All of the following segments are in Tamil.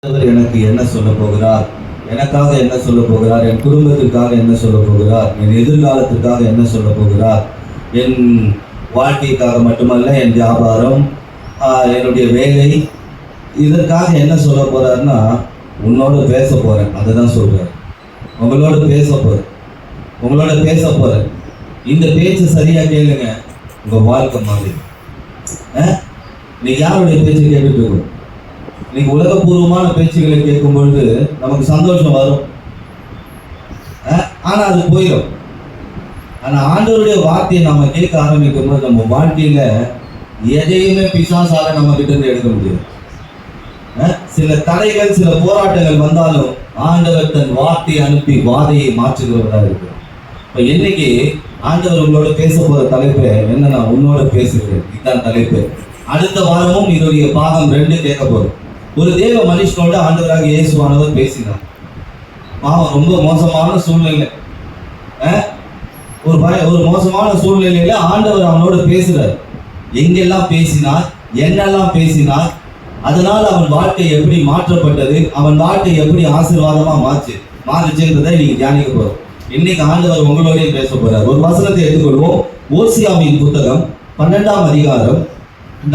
எனக்கு என்ன சொல்ல போகிறார், எனக்காக என்ன சொல்ல போகிறார், என் குடும்பத்திற்காக என்ன சொல்ல போகிறார், என் எதிர்காலத்திற்காக என்ன சொல்ல போகிறார், என் வாழ்க்கைக்காக மட்டுமல்ல, என் வியாபாரம், என்னுடைய வேலை, இதற்காக என்ன சொல்ல போறாருன்னா, உன்னோட பேச போறேன். அதை தான் சொல்றாரு. உங்களோட பேச போறேன், உங்களோட பேச போறேன். இந்த பேச்சு சரியா கேளுங்க, உங்க வாழ்க்கை மாதிரி. நீங்க யாருடைய பேச்சு கேட்டுட்டு இருக்கோம்? இன்னைக்கு உலகபூர்வமான பேச்சுகளை கேட்கும் பொழுது நமக்கு சந்தோஷம் வரும், ஆனா அது போயிடும். ஆனா ஆண்டவருடைய வார்த்தையை நம்ம கேட்க ஆரம்பிக்கும் போது நம்ம வாழ்க்கையில எதையுமே பிசாசால நம்ம கிட்ட இருந்து எடுக்க முடியும். சில தடைகள், சில போராட்டங்கள் வந்தாலும் ஆண்டவர் தன் வார்த்தையை அனுப்பி வாதையை மாற்றுகிறவராக இருக்கு. இப்ப இன்னைக்கு ஆண்டவர் உங்களோட பேச போற தலைப்பு என்னன்னா, உன்னோட பேசுகிறேன். இதுதான் தலைப்பு. அடுத்த வாரமும் இதோடைய பாகம் 2 கேட்க போறோம். ஒரு தேவ மனுஷனோட ஆண்டவராக இயேசுவானவர் பேசினார். பாவம் ரொம்ப மோசமான சூழ்நிலை, ஒரு மோசமான சூழ்நிலையில ஆண்டவர் அவனோட பேசுறார். எங்கெல்லாம் பேசினார், என்னெல்லாம் பேசினார், அதனால அவன் வாழ்க்கை எப்படி மாற்றப்பட்டது, அவன் வாழ்க்கை எப்படி ஆசீர்வாதமா மாறுச்சுன்றதை நீங்க தியானிக்க போறோம். இன்னைக்கு ஆண்டவர் உங்களோடய பேச போறார். ஒரு வசனத்தை எடுத்துக்கொள்வோம். ஓசியாவின் புத்தகம் 12ஆம் அதிகாரம்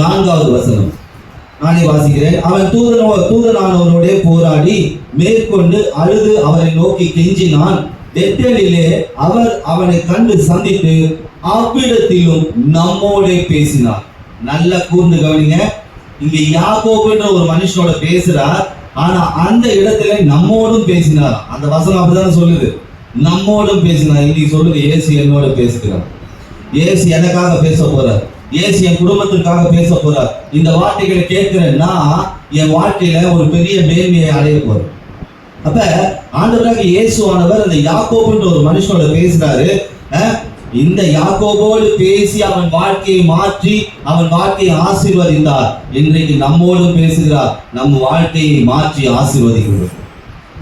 4வது வசனம். நானே வாசிக்கிறேன். அவன் தூதனானவரோட போராடி மேற்கொண்டு அழுது அவரை நோக்கி கெஞ்சினான். பெத்தேலிலே அவர் அவனை கண்டு சந்தித்து அவ்விடத்திலும் நம்மோட பேசினார். நல்ல கூர்ந்து கவனிங்க. இங்க யாக்கோபுன்ற ஒரு மனுஷனோட பேசுறார், ஆனா அந்த இடத்துல நம்மோடும் பேசினார். அந்த வசனம் அப்படிதான் சொல்லுது, நம்மோடும் பேசினார். இன்னைக்கு சொல்லுது, இயேசு என்னோட பேசுகிறார், இயேசு எனக்காக பேச போறார், இயேசு என் குடும்பத்திற்காக பேச போறார். இந்த வார்த்தைகளை கேட்கிறேன்னா என் வாழ்க்கையில ஒரு பெரிய மேன்மையை அடைய போறேன். அப்ப ஆண்டவராக இயேசுவானவர் அந்த யாக்கோபுன்ற ஒரு மனுஷனோட பேசுறாரு. இந்த யாக்கோபோடு பேசி அவன் வாழ்க்கையை மாற்றி அவன் வாழ்க்கையை ஆசீர்வதித்தார். இன்றைக்கு நம்மோடும் பேசுகிறார், நம்ம வாழ்க்கையை மாற்றி ஆசீர்வதிக்கிறார்.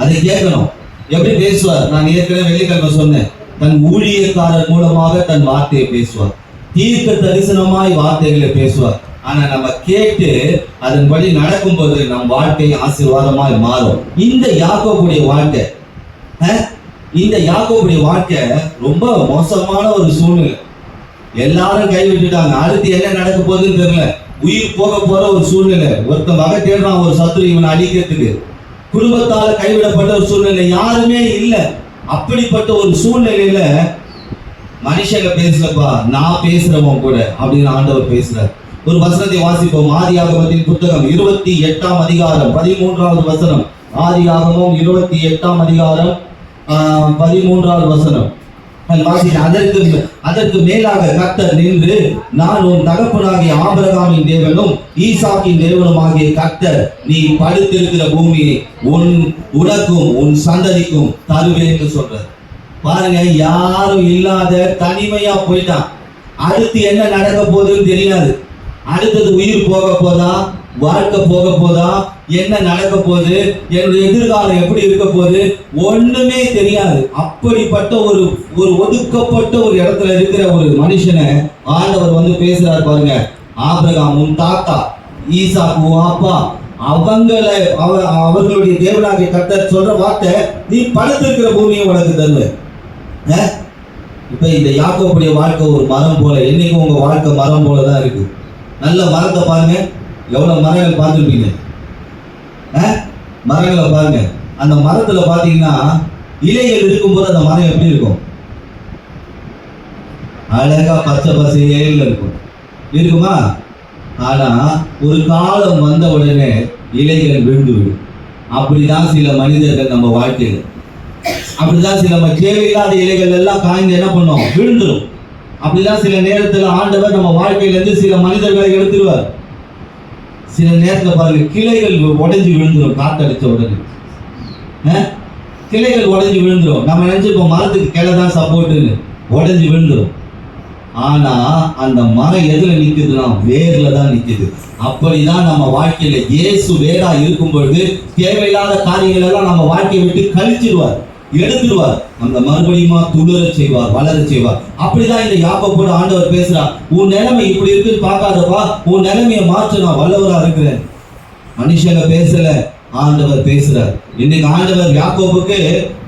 அதை கேட்கணும். எப்படி பேசுவார்? நான் ஏற்கனவே வெள்ளிக்கிழமை சொன்னேன், தன் ஊழியக்காரர் மூலமாக தன் வார்த்தையை பேசுவார். தீர்க்க தரிசனமாய் வார்த்தைகளை பேசுவார். ஆனா நம்ம கேட்டு அதன்படி நடக்கும்போது நம் வாழ்க்கை ஆசீர்வாதமாய் மாறும். இந்த யாக்கோபுடைய வாழ்க்கை, இந்த யாக்கோபுடைய வாழ்க்கை ரொம்ப மோசமான ஒரு சூழ்நிலை. எல்லாரும் கைவிட்டுட்டாங்க. அடுத்து என்ன நடக்க போகுதுன்னு தெரியல. உயிர் போக போற ஒரு சூழ்நிலை. ஒருத்தன் வகை தேடுறான் ஒரு சத்துரு இவனை அழிக்கிறதுக்கு. குடும்பத்தால கைவிடப்பட்ட ஒரு சூழ்நிலை, யாருமே இல்லை. அப்படிப்பட்ட ஒரு சூழ்நிலையில மனுஷங்க பேசலப்பா, நான் பேசுறவன் கூட அப்படின்னு ஆண்டவர் பேசுறார். ஒரு வசனத்தை வாசிப்போம். ஆதியாகமத்தின் புத்தகம் 28ஆம் அதிகாரம் 13வது வசனம். ஆதியாகமம் 28ஆம் அதிகாரம் 13வது வசனம். அதற்கு மேலாக கர்த்தர் நின்று, நான் உன் தகப்பனாகிய ஆபிரகாமின் தேவனும் ஈசாக்கின் தேவனுமாகிய கர்த்தர், நீ படுத்திருக்கிற பூமியை உனக்கும் உன் சந்ததிக்கும் தருவேன்னு சொல்றார். பாருங்க, யாரும் இல்லாத தனிமையா போயிட்டான். அடுத்து என்ன நடக்க போகுதுன்னு தெரியாது. அடுத்தது உயிர் போக போதா, வாழ்க்கை போக போதா, என்ன நடக்க போகுது, என்னுடைய எதிர்காலம் எப்படி இருக்க போகுது, ஒண்ணுமே தெரியாது. அப்படிப்பட்ட ஒரு ஒதுக்கப்பட்ட ஒரு இடத்துல இருக்கிற ஒரு மனுஷனை ஆண்டவர் வந்து பேசுறாரு. பாருங்க, ஆபிரகாம் உன் தாத்தா, ஈசாக்கு உன் அப்பா, அவர்களுடைய தேவனாகிய கர்த்தர் சொல்ற வார்த்தை, நீ படுத்திருக்கிற பூமியை உனக்கு தருவேன். இப்ப இந்த யாக்கோபுடைய வாழ்க்கை ஒரு மரம் போல. இன்னைக்கு உங்க வாழ்க்கை மரம் போலதான் இருக்கு. நல்ல மரத்தை பாருங்க, எவ்வளவு மரங்கள் பார்த்துருப்பீங்க. மரங்களை பாருங்க. அந்த மரத்துல பாத்தீங்கன்னா இலைகள் இருக்கும்போது அந்த மரம் எப்படி இருக்கும்? அழகா பச்சை பசையில இருக்கும், இருக்குமா? ஆனா ஒரு காலம் வந்த உடனே இலைகள் விழுந்து விடும். அப்படிதான் சில மனிதர்கள் நம்ம வாழ்க்கையில, அப்படிதான் சில தேவையில்லாத இலைகள் எல்லாம் காய்ந்து என்ன பண்ணும், விழுந்துடும். அப்படிதான் சில நேரத்துல ஆண்டவர் நம்ம வாழ்க்கையில இருந்து சில மனிதர்களை எடுத்துருவார். சில நேரத்துல பாருங்க, கிளைகள் உடைஞ்சு விழுந்துடும். காத்தடிச்ச உடனே கிளைகள் உடைஞ்சு விழுந்துடும். நம்ம நினைச்சிருப்போம் மரத்துக்கு கிளை தான் சப்போர்ட்டுன்னு, உடைஞ்சு விழுந்துடும். ஆனா அந்த மரம் எதுல நிக்குதுன்னா வேர்ல தான் நிக்குது. அப்படிதான் நம்ம வாழ்க்கையில இயேசு வேறா இருக்கும் பொழுது தேவையில்லாத காரியங்கள் எல்லாம் நம்ம வாழ்க்கையை விட்டு கழிச்சிடுவார், எடுத்துடுவார். அந்த மறுபடியுமா துளிர செய்வார், வளர செய்வார். அப்படிதான் இந்த யாக்கோபோடு ஆண்டவர் பேசுறார். உன் நிலைமை இப்படி இருக்குன்னு பார்க்காதப்பா, உன் நிலைமையை மாற்ற நான் வல்லவரா இருக்கிறேன். மனுஷங்க பேசல, ஆண்டவர் பேசுறார். இன்னைக்கு ஆண்டவர் யாக்கோபுக்கு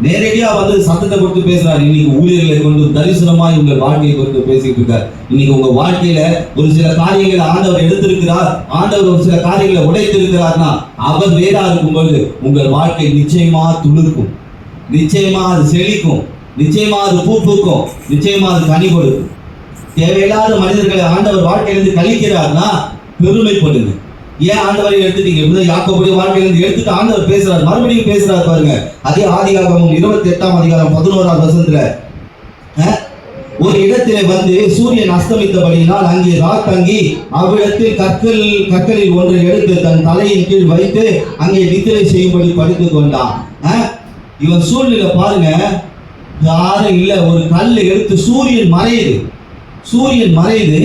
நேரடியா வந்து சத்தத்தை கொடுத்து பேசுறார். இன்னைக்கு ஊழியர்களை கொண்டு தரிசனமாய் உங்கள் வாழ்க்கையை குறித்து பேசிட்டு இருக்கார். இன்னைக்கு உங்க வாழ்க்கையில ஒரு சில காரியங்களை ஆண்டவர் எடுத்திருக்கிறார், ஆண்டவர் ஒரு சில காரியங்களை உடைத்திருக்கிறார்னா அவர் வேறா இருக்கும்போது உங்கள் வாழ்க்கை நிச்சயமா துளிர்க்கும், நிச்சயமா அது செழிக்கும், நிச்சயமா அது பூ பூக்கும், நிச்சயமா அது கனி கொடுக்கும். தேவையில்லாத மனிதர்களை ஆண்டவர் வாழ்க்கையிலிருந்து கழிக்கிறார்னா பெருமைப்படுங்க. ஏன் ஆண்டவரை எடுத்துட்டீங்க? யாக்கோபுடைய வாழ்க்கையிலிருந்து எடுத்துட்டு ஆண்டவர் பேசுறாரு, மறுபடியும் பேசுறாரு பாருங்க. அதே ஆதியாகமம் 28ஆம் அதிகாரம் 11ஆம் வசனத்துல ஒரு இடத்திலே வந்து சூரியன் அஸ்தமித்தபடியினால் அங்கே ராத்தங்கி அவ்விடத்தில் கற்களில் ஒன்றை எடுத்து தன் தலையின் கீழ் வைத்து அங்கே நித்திரை செய்யும்படி படுத்துக் கொண்டான். இவன் சூழ்நிலை பாருங்க, யாரும் இல்ல, ஒரு கல் எடுத்து சூரியன் மறையுது,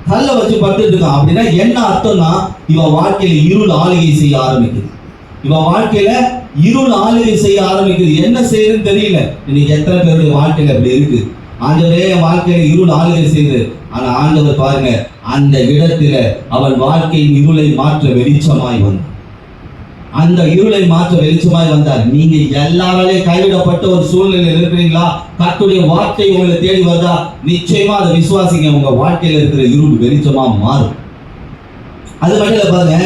கல்லை வச்சு படுத்துட்டு இருக்கான். அப்படின்னா என்ன அர்த்தம்னா இவன் வாழ்க்கையில இருள் ஆளுகை செய்ய ஆரம்பிக்குது. என்ன செய்யுதுன்னு தெரியல. இன்னைக்கு எத்தனை பேருடைய வாழ்க்கையில அப்படி இருக்கு? ஆண்டவரே என் வாழ்க்கையில இருள் ஆளுகை செய்யுது. ஆனா ஆண்டவர் பாருங்க, அந்த இடத்துல அவன் வாழ்க்கையின் இருளை மாற்ற வெளிச்சமாய் வந்தார். நீங்க எல்லாராலே கைவிடப்பட்ட ஒரு சூழ்நிலையில் இருக்கிறீங்களா? கர்த்தருடைய வார்த்தை உங்களை தேடி வருதா? நிச்சயமா அதை விசுவாசிங்க, உங்க வாழ்க்கையில இருக்கிற இருள் வெளிச்சமா மாறும். அது மட்டும் இல்ல பாருங்க,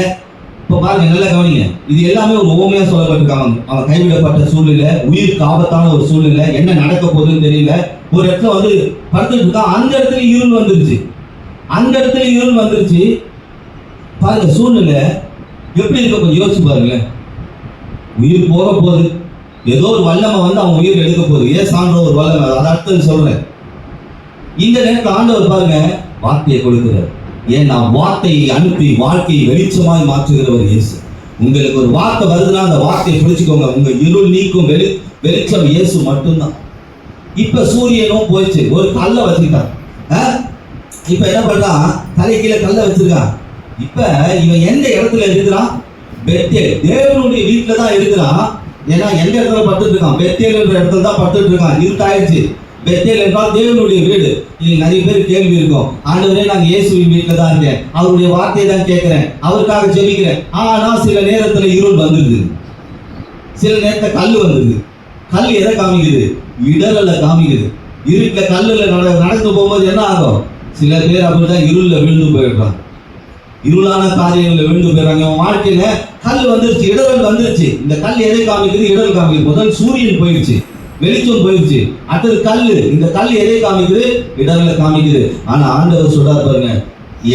இப்ப பாருங்க, நல்லா கவனிங்க. இது எல்லாமே ஒரு உவமையா சொல்லப்பட்டிருக்காங்க. அவன் கைவிடப்பட்ட சூழ்நிலை, உயிருக்கு ஆபத்தான ஒரு சூழ்நிலை, என்ன நடக்க போகுதுன்னு தெரியல. ஒரு இடத்துல வந்து படுத்துட்டு இருக்கான், அந்த இடத்துல இருள் வந்துருச்சு. பாருங்க சூழ்நிலை எப்படி இருக்க கொஞ்சம் யோசிச்சு பாருங்களேன். உயிர் போக போகுது, ஏதோ ஒரு வல்லமை வந்து அவன் உயிர் எடுக்க போகுது. ஏன் சான்ற ஒரு வல்லமை, அதை அடுத்தது சொல்றேன். இந்த நேரத்தில் ஆண்டவர் பாருங்க வார்த்தையை கொடுக்கிறார். ஏன்னா வார்த்தையை அனுப்பி வாழ்க்கையை வெளிச்சமாய் மாற்றுகிறவர் இயேசு. உங்களுக்கு ஒரு வார்த்தை வருதுன்னா அந்த வார்த்தையை பிடிச்சுக்கோங்க. உங்க இருள் நீக்கும் வெளிச்சம் இயேசு மட்டும்தான். இப்ப சூரியனும் போயிடுச்சு, ஒரு கல்லை வச்சுக்கிட்டான். இப்ப என்ன பண்றான்? தலை கீழே கல்லை வச்சிருக்கான். இப்ப இவன் எந்த இடத்துல இருக்கிறான்? பெத்தேல், தேவனுடைய வீட்டுல தான் இருக்கிறான். ஏன்னா எந்த இடத்துல படுத்துட்டு இருக்கான்? பெத்தேல் என்ற இடத்துல தான் படுத்துட்டு இருக்கான். இருட்டாயிடுச்சு. பெத்தேல் என்றால் தேவனுடைய வீடு. இன்னைக்கு நிறைய பேர் கேள்வி இருக்கும், ஆண்டவரே நாங்க இயேசுவின் வீட்டுல தான் இருக்கேன், அவருடைய வார்த்தையை தான் கேட்கிறேன், அவருக்காக ஜெபிக்கிறேன். ஆனா சில நேரத்துல இருள் வந்துருது, சில நேரத்துல கல் வந்துருது. கல் எதை காமிக்குது? இடரல காமிக்குது. இருட்டுல கல்லுல நடந்து போகும்போது என்ன ஆகும்? சில பேர் அப்படிதான் இருள்ல விழுந்து போயிடுறாங்க, இருளான காரியங்களில் விழுந்து போயிடுறாங்க. வாழ்க்கையில கல் வந்துருச்சு, இடரல் வந்துருச்சு. இந்த கல் எதை காமிக்குது? இடரல் காமிக்குது. முதல் சூரியன் போயிடுச்சு, வெளிச்சம் போயிடுச்சு. அடுத்தது கல்லு. இந்த கல் எதை காமிக்குது? இடரலை காமிக்குது. ஆனா ஆண்டவர் சொல்றாரு பாருங்க,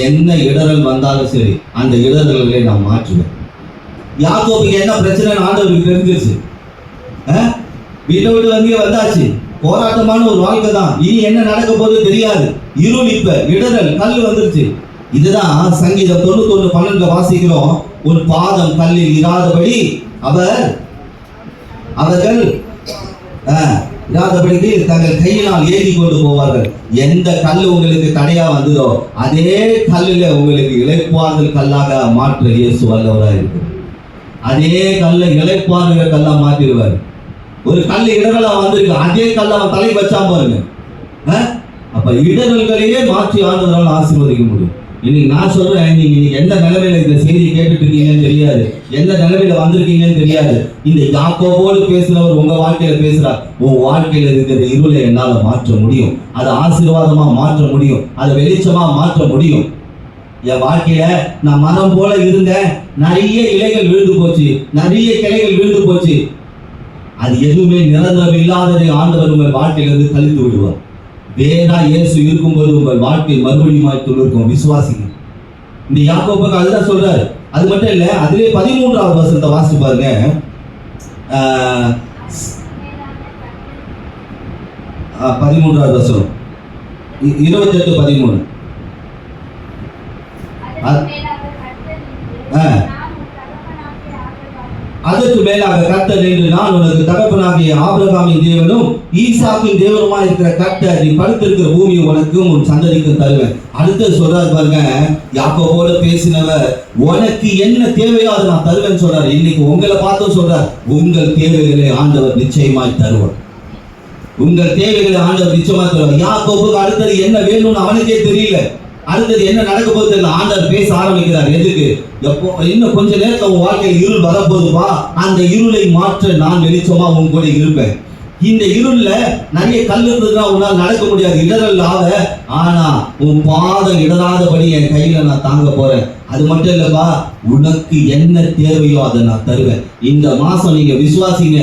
என்ன இடரல் வந்தாலும் சரி அந்த இடரல்களை நான் மாற்றுவேன். யாக்கோபுக்கு என்ன பிரச்சனைன்னு ஆண்டவருக்கு தெரிஞ்சிருச்சு. வீட்டை விட்டு வந்தாச்சு, போராட்டமான ஒரு வாழ்க்கை தான். இனி என்ன நடக்க போகுது தெரியாது. இருள், இப்ப இடரல், கல் வந்துருச்சு. இதுதான் சங்கீதம் 91:12 வாசிக்கிறோம். உன் பாதம் கல்லில் இராதபடி அவர்கள் இராதபடிக்கு தங்கள் கையினால் ஏந்தி கொண்டு போவார்கள். எந்த கல் உங்களுக்கு தடையா வந்ததோ அதே கல்லில் உங்களுக்கு இளைப்பாறுதல் கல்லாக மாற்ற இயேசு வல்லவராக இருக்கு. அதே கல்லை இளைப்பாறுகிற கல்லா மாற்றிடுவார். ஒரு கல் இடரலா வந்திருக்கு, அதே கல்ல அவன் தலை வச்சா பாருங்க. அப்ப இடரல்களையே மாற்றி ஆண்டவரால் ஆசீர்வதிக்க முடியும். இன்னைக்கு நான் சொல்றேன், நீங்க எந்த நிலைமையில இந்த செய்தி கேட்டுட்டு இருக்கீங்கன்னு தெரியாது, எந்த நிலைமையில வந்திருக்கீங்கன்னு தெரியாது. இந்த யாக்கோபோடு பேசுறவர் உங்க வாழ்க்கையில பேசுறார். உன் வாழ்க்கையில இருக்கிற இருளை என்னால மாற்ற முடியும், அதை ஆசீர்வாதமா மாற்ற முடியும், அதை வெளிச்சமா மாற்ற முடியும். என் வாழ்க்கையில நான் மரம் போல இருந்தேன், நிறைய இலைகள் விழுந்து போச்சு, நிறைய கிளைகள் விழுந்து போச்சு. அது எதுவுமே நிரந்தரம் இல்லாததை ஆண்டவர் உங்கள் வாழ்க்கையிலிருந்து கழித்து விடுவார். வேறா இயேசு இருக்கும்போது உங்கள் வாழ்க்கை மறுபடியும் துளிர்க்கும். விசுவாசிங்க. இந்த யாக்கோபுக்கு அதுதான் சொல்றாரு. அது மட்டும் இல்ல, அதிலே 13வது வசனத்தை வாசிச்சு பாருங்க. 13வது வசனம் 28:13. அதற்கு மேலாக கர்த்தர் என்று நான் உனக்கு தகப்பனாகிய ஆபிரகாமின் தேவனும் ஈசாக்கின் தேவனுமா இருக்கிற கர்த்தர், நீ படுத்திருக்கிற பூமியை உனக்கும் உன் சந்ததிக்கும் தருவேன். அடுத்து சொல்றாரு பாருங்க, யாக்கோபோடு பேசினவர் உனக்கு என்ன தேவையோ அதை நான் தருவேன்னு சொல்றாரு. இன்னைக்கு உங்களை பார்த்து சொல்றார், உங்கள் தேவைகளை ஆண்டவர் நிச்சயமாய் தருவார். உங்கள் தேவைகளை ஆண்டவர் நிச்சயமாய் தருவார். யாக்கோபுக்கு அடுத்தது என்ன வேணும்னு அவனுக்கே தெரியல. அடுத்தது என்ன நடக்க போகுது தெரியல. ஆண்டவர் பேச ஆரம்பிக்கிறார். எதுக்கு? எப்போ இன்னும் கொஞ்ச நேரத்துல உன் வாழ்க்கையில் இருள் வரப்போகுதுப்பா, அந்த இருளை மாற்ற நான் வெளிச்சமா உன் கூட இருப்பேன். இந்த இருள்ல நிறைய கல் இருந்ததுன்னா உன்னால் நடக்க முடியாது, இடரல் ஆக. ஆனா உன் பாதம் இடராதபடி என் கையில நான் தாங்க போறேன். அது மட்டும் இல்லப்பா, உனக்கு என்ன தேவையோ அதை நான் தருவேன். இந்த மாசம் நீங்க விசுவாசிங்க.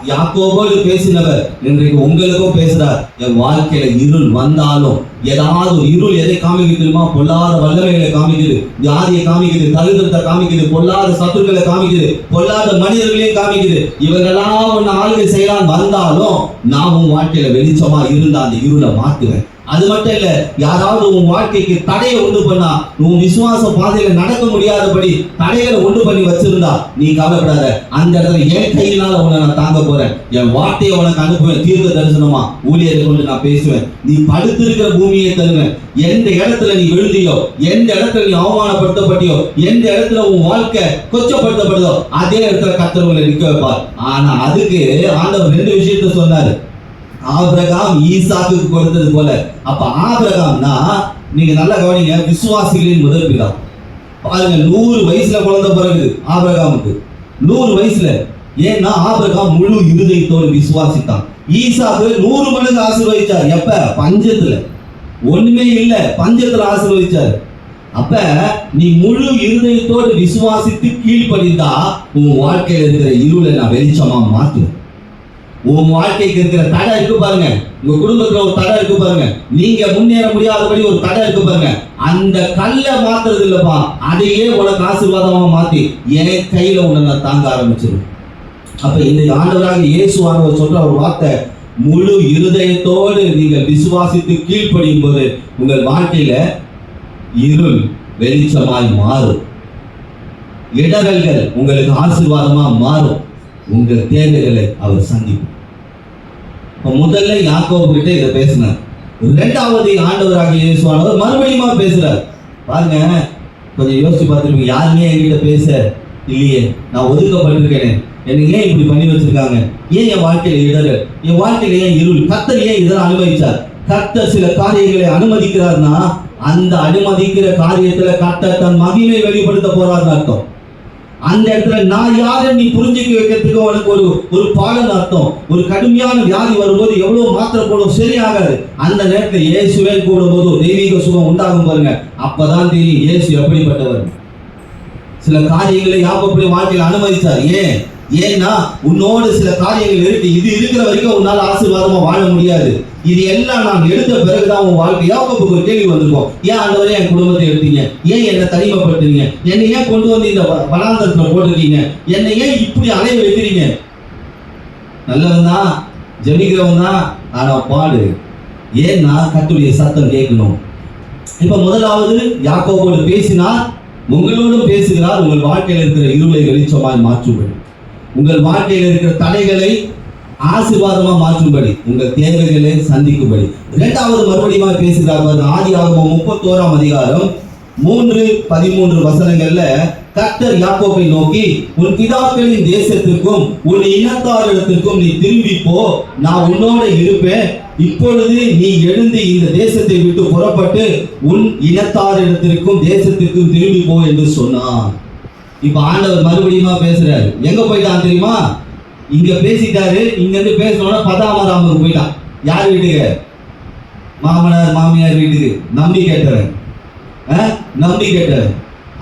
யாக்கோபோடு பேசினவர் இன்றைக்கு உங்களுக்கும் பேசுறார். என் வாழ்க்கையில இருள் வந்தாலும், ஏதாவது இருள் எதை காமிக்குதுமா? பொல்லாத வல்லமைகளை காமிக்குது, வியாதியை காமிக்குது, தரித்திரத்தை காமிக்குது, பொல்லாத சத்துருக்களை காமிக்குது, பொல்லாத மனிதர்களையும் காமிக்குது. இவங்கெல்லாம் ஒன்னு ஆளுகை செய்யலாம் வந்தாலும் நான் உன் வாழ்க்கையில வெளிச்சமா இருந்தா அந்த இருளை மாத்துவேன். அது மட்டும் இல்ல, யாராவது உன் வாழ்க்கைக்கு தடையை உண்டு பண்ணா, உன் விசுவாச பாதையில நடக்க முடியாதபடி தடைகளை உண்டு பண்ணி வச்சிருந்தா நீ கவலைப்படாத. அந்த இடத்துல என் கையினால உன்னை நான் தாங்க போறேன். என் வார்த்தையை உனக்கு அனுப்புவேன். தீர்க்க தரிசனமா ஊழியரை கொண்டு நான் பேசுவேன். நீ படுத்திருக்கிற பூமியை தருவேன். எந்த இடத்துல நீ விழுந்தியோ, எந்த இடத்துல நீ அவமானப்படுத்தப்பட்டியோ, எந்த இடத்துல உன் வாழ்க்கை கொச்சப்படுத்தப்படுதோ, அதே இடத்துல கர்த்தர் உங்களை நிற்க வைப்பார். ஆனா அதுக்கு ஆண்டவர் 2 விஷயத்த சொன்னாரு. ஆபிரகாம் ஈசாக்குக்கு கொடுத்தது போல. அப்ப ஆபிரகாம்னா நீங்க நல்லா கவனிங்க, விசுவாசிகளின் முதல் பிதா. பாருங்க, 100 வயசுல குழந்தை பிறகு ஆபிரகாமுக்கு 100 வயசுல. ஏன்னா ஆபிரகாம் முழு இருதயத்தோடு விசுவாசித்தான். ஈசாக்கு 100 மடங்கு ஆசீர்வதிச்சார். எப்ப? பஞ்சத்துல. ஒண்ணுமே இல்ல, பஞ்சத்துல ஆசீர்வதிச்சார். அப்ப நீ முழு இருதயத்தோடு விசுவாசித்து கீழ்ப்படிந்தா உன் வாழ்க்கையில இருக்கிற இருளை நான் வெளிச்சமா மாற்றுவேன். உன் வாழ்க்கைக்கு இருக்கிற தடை இருக்கு பாருங்க, உங்க குடும்பத்துல ஒரு தடை இருக்கு பாருங்க, நீங்க முன்னேற முடியாதபடி ஒரு தடை இருக்கு பாருங்க, அந்த கல்லை மாத்துறது இல்லப்பா, அதையே உனக்கு ஆசீர்வாதமா மாத்தி என் கையில உன்னை நான் தாங்க ஆரம்பிச்சிடும். அப்ப இந்த ஆண்டவராக இயேசுவானவர் சொல்ற ஒரு வார்த்தை, முழு இருதயத்தோடு நீங்கள் விசுவாசித்து கீழ்ப்படியும் போது உங்கள் வாழ்க்கையில இருள் வெளிச்சமாய் மாறும். இடரல்கள் உங்களுக்கு ஆசீர்வாதமா மாறும். உங்கள் தேவைகளை அவர் சந்திப்பார். முதல்ல யாக்கோபு கிட்ட இதை பேசினார். 2வது ஆண்டவராக இயேசுவானவர் மறுபடியும் பேசுறார். பாருங்க, கொஞ்சம் யோசிச்சு பார்த்துருப்பீங்க. யாருமே என்கிட்ட பேச இல்லையே, நான் ஒதுக்கப்பட்டிருக்கேனே, என்னை ஏன் இப்படி பண்ணி வச்சிருக்காங்க, ஏன் என் வாழ்க்கையில இடரல், என் வாழ்க்கையில ஏன் இருள், கர்த்தர் ஏன் இதெல்லாம் அனுமதிச்சார்? கர்த்தர் சில காரியங்களை அனுமதிக்கிறார்னா அந்த அனுமதிக்கிற காரியத்துல கர்த்தர் தன் மகிமை வெளிப்படுத்த போறாருன்னு அர்த்தம். அந்த இடத்துல நான் யாரை நீ புரிஞ்சுக்க வைக்கிறதுக்கு உனக்கு ஒரு பாடம் அர்த்தம். ஒரு கடுமையான வியாதி வரும்போது எவ்வளவு மாத்திரை போடும், சரியாகாது. அந்த நேரத்தில் இயேசுவே கூடும்போது தெய்வீக சுகம் உண்டாகும் பாருங்க. அப்பதான் தெரியும் இயேசு எப்படிப்பட்டவர். சில காரியங்களை யாக்கோபு வாழ்க்கையில் அனுமதிச்சார். ஏன்னா உன்னோடு சில காரியங்கள் இருக்கு, இது இருக்கிற வரைக்கும் உன்னால ஆசீர்வாதமா வாழ முடியாது. இது எல்லாம் நான் எடுத்த பிறகுதான் உன் வாழ்க்கை. யாக்கோபுக்கு ஒரு கேள்வி வந்திருக்கும், ஏன் ஆண்டவரே என் குடும்பத்தை எடுத்தீங்க, ஏன் என்னை தனிமைப்படுத்துறீங்க, என்னை ஏன் கொண்டு வந்து இந்த வனாந்தரத்துல போட்டிருக்கீங்க, என்னை ஏன் இப்படி அலைய வைக்கிறீங்க? நல்லவன் தான், ஜெபிக்கிறவன் தான், ஆனா பாடு. ஏன்னா கர்த்தருடைய சத்தம் கேட்கணும். இப்ப முதலாவது யாக்கோபோடு பேசினார், உங்களோடும் பேசுகிறார். உங்கள் வாழ்க்கையில் இருக்கிற இருளை வெளிச்சமாய் மாற்றும்படி, உங்கள் வாழ்க்கையில் இருக்கிற தடைகளை ஆசீர்வாதமா மாற்றும்படி, உங்கள் தேவைகளை சந்திக்கும்படி. 2வது மறுபடியும் பேசுகிறார். ஆதியாகமம் 31ஆம் அதிகாரம் 3-13 வசனங்கள்ல கர்த்தர் யாக்கோபை நோக்கி, உன் பிதாக்களின் தேசத்திற்கும் உன் இனத்தாரிடத்திற்கும் நீ திரும்பி போ, நான் உன்னோட இருப்பேன். இப்பொழுது நீ எழுந்து இந்த தேசத்தை விட்டு புறப்பட்டு உன் இனத்தாரிடத்திற்கும் தேசத்திற்கும் திரும்பி போ என்று சொன்னார். இப்ப ஆண்டவர் மறுபடியும் பேசுறாரு. எங்க போயிட்டான் தெரியுமா? இங்க பேசிட்டாரு. இங்க இருந்து பேசணும்னா பதாமராமுக்கு போயிட்டான். யார் வீட்டுக்கு? மாமனார் மாமியார் வீட்டுக்கு. நம்பி கேட்டவன், நம்பி கேட்டவன்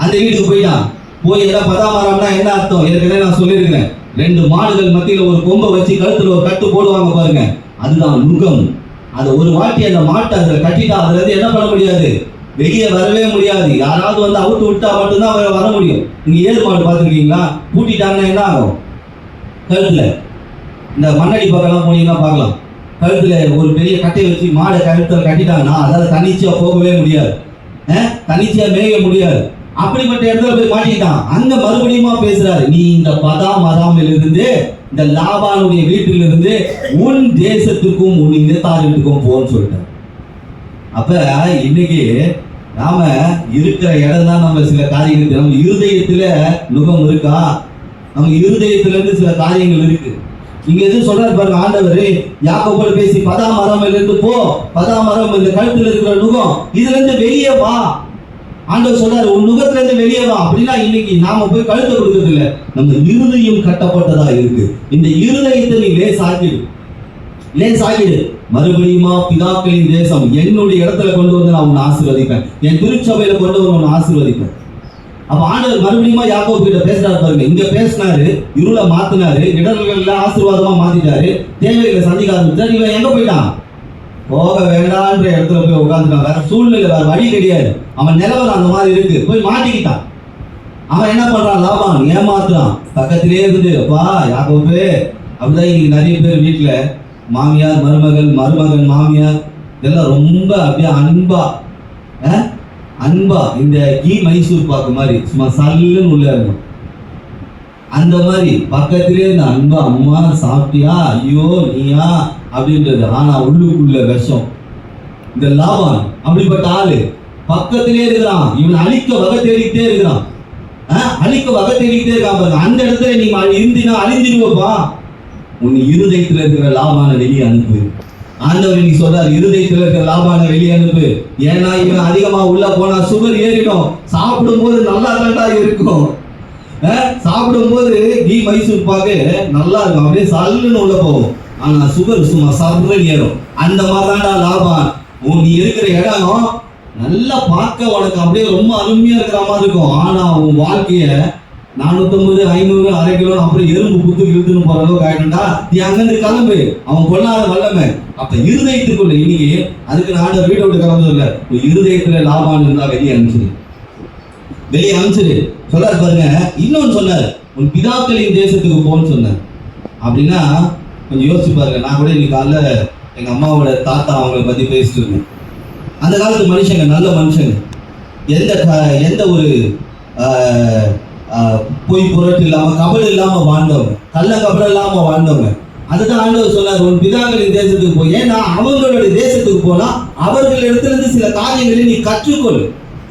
அந்த வீட்டுக்கு போயிட்டான். போய் எல்லாம் பதாமரம்னா என்ன அர்த்தம் ஏற்கனவே நான் சொல்லியிருக்கிறேன். 2 மாடுகள் மத்தியில் ஒரு கொம்பை வச்சு கழுத்துல ஒரு கட்டு போடுவாங்க பாருங்க, அதுதான் நுகம். அதை ஒரு வாட்டி அந்த மாட்டை அதில் கட்டிட்டா அதுல இருந்து என்ன பண்ண முடியாது, வெளியே வரவே முடியாது. யாராவது வந்து அவுத்து விட்டா மட்டும்தான் வர முடியும். நீங்க 7 மாடு பார்த்துருக்கீங்களா? பூட்டிட்டாங்கன்னா என்ன ஆகும்? கழுத்துல இந்த மண்ணடி பக்கம்லாம் போனீங்கன்னா பார்க்கலாம், கழுத்துல ஒரு பெரிய கட்டையை வச்சு மாடை கழுத்துல கட்டிட்டாங்கன்னா அதால தன்னிச்சையா போகவே முடியாது, தன்னிச்சையா மேய முடியாது. அப்படிப்பட்ட இடத்துல போய் மாட்டிக்கிட்டான். அங்க மறுபடியும் பேசுறாரு, நீ இந்த பதாமராமிலிருந்து இந்த லாபானுடைய வீட்டிலிருந்து உன் தேசத்துக்கும் உன் இனத்தாரிற்கும் போன்னு சொல்லிட்டார். அப்ப இன்னைக்கு நாம இருக்கிற இடம் தான் நம்ம சில காரியங்கள், நம்ம இருதயத்துல நுகம் இருக்கா, நம்ம இருதயத்துல இருந்து சில காரியங்கள் இருக்கு. இங்க எது சொல்றாரு பாருங்க ஆண்டவர், யாக்கோபோடு பேசி பதாமரம் இருந்து போ, பதாமரம் இந்த கழுத்துல இருக்கிற நுகம் இதுல இருந்து வெளியே வா. ஆண்டவர் சொல்றாரு உன் நுகத்துல இருந்து வெளியே வா. அப்படின்னா இன்னைக்கு நாம போய் கழுத்தை கொடுக்கறது இல்லை, நம்ம இருதயம் கட்டப்பட்டதா இருக்கு. இந்த இருதயத்தை நீ லேசாகிடு. மறுபடியுமா பிதாக்களின் தேசம் என்னுடைய இடத்துல கொண்டு வந்து நான் உன்னை ஆசீர்வதிப்பேன், என் திருச்சபையில கொண்டு வந்து உன்னை ஆசீர்வதிப்பேன். அப்ப ஆண்டவர் மறுபடியுமா யாக்கோபு கிட்ட பேசுறாரு பாருங்க. இங்க பேசினாரு, இருளை மாத்தினாரு, இடர்கள்ல ஆசீர்வாதமா மாத்திட்டாரு, தேவைகளை சந்திக்க ஆரம்பிச்சாரு. இவன் எங்க போயிட்டான்? போக வேண்டான்ற இடத்துல போய் உட்காந்துட்டான். வேற சூழ்நிலை, வேற வழி கிடையாது. அவன் நிலவரம் அந்த மாதிரி இருக்கு, போய் மாட்டிக்கிட்டான். அவன் என்ன பண்றான்? லாபான் ஏமாத்துறான். பக்கத்திலே இருந்து அப்பா யாக்கோபு. அப்படிதான் இன்னைக்கு நிறைய பேர் வீட்டுல மாமியார் மருமகள், மருமகன் மாமியார் இதெல்லாம் ரொம்ப அப்படியே அன்பா இந்த கீ மைசூர் பாக்கு மாதிரி சும்மா சல்லுன்னு உள்ள இருக்கும். அந்த மாதிரி பக்கத்திலே இந்த அன்பா, அம்மா சாப்பிட்டியா, ஐயோ நீயா அப்படின்றது. ஆனா உள்ளுக்குள்ள விஷம். இந்த லாபான் அப்படிப்பட்ட ஆளு பக்கத்திலே இருக்கிறான். இவன் அழிக்க வகை தேடிக்கிட்டே இருக்கிறான். பாருங்க. அந்த இடத்துல நீ இருந்தினா அழிஞ்சிருவப்பா. உன் இருதயத்துல இருக்கிற லாபான வெளியே அனுப்பு. ஆண்டவர் நீ சொல்றாரு, இருதயத்துல இருக்கிற லாபான வெளியே அனுப்பு. ஏன்னா இவன் அதிகமா உள்ள போனா சுகர் ஏறிடும். சாப்பிடும் போது நல்லா தாண்டா இருக்கும். சாப்பிடும் போது கீ மைசூர் பாக்கு நல்லா இருக்கும், அப்படியே சல்லுன்னு உள்ள போகும். ஆனா சுகர் சும்மா சர்றன்னு ஏறும். அந்த மாதிரிதான்டா லாபான். நீ இருக்கிற இடம் நல்லா பார்க்க உனக்கு அப்படியே ரொம்ப அருமையா இருக்கிற மாதிரி இருக்கும். ஆனா உன் வாழ்க்கைய 450, 500, அரை கிலோ அப்புறம் எறும்பு குத்து இழுத்துன்னு போற அளவுக்கு ஆயிடும்டா. நீ அங்கிருந்து கிளம்பு, அவன் கொள்ளாத வல்லமை. அப்ப இருதயத்துக்குள்ள இன்னைக்கு அதுக்கு நான் வீட்டை விட்டு கிளம்பு சொல்ல, இருதயத்துல லாபான் இருந்தா வெளியே அனுப்பிச்சிரு சொல்றாரு பாருங்க. இன்னொன்னு சொன்னாரு, உன் பிதாக்களின் தேசத்துக்கு போன்னு சொன்னார். அப்படின்னா கொஞ்சம் யோசிச்சு பாருங்க. நான் கூட இன்னைக்கு காலைல எங்க அம்மாவோட தாத்தா அவங்களை பத்தி பேசிட்டு இருந்தேன். அந்த காலத்து மனுஷங்க நல்ல மனுஷங்க, எந்த ஒரு பொய் புரட்டு இல்லாம கபடு இல்லாம வாழ்ந்தவங்க, கள்ள கபடம் இல்லாம வாழ்ந்தவங்க. அதுதான் ஆண்டவர் சொன்னார், உன் பிதாக்களின் தேசத்துக்கு போய். ஏன்னா அவங்களுடைய தேசத்துக்கு போனா அவர்கள் இடத்துல இருந்து சில காரியங்களை நீ கற்றுக்கொள்.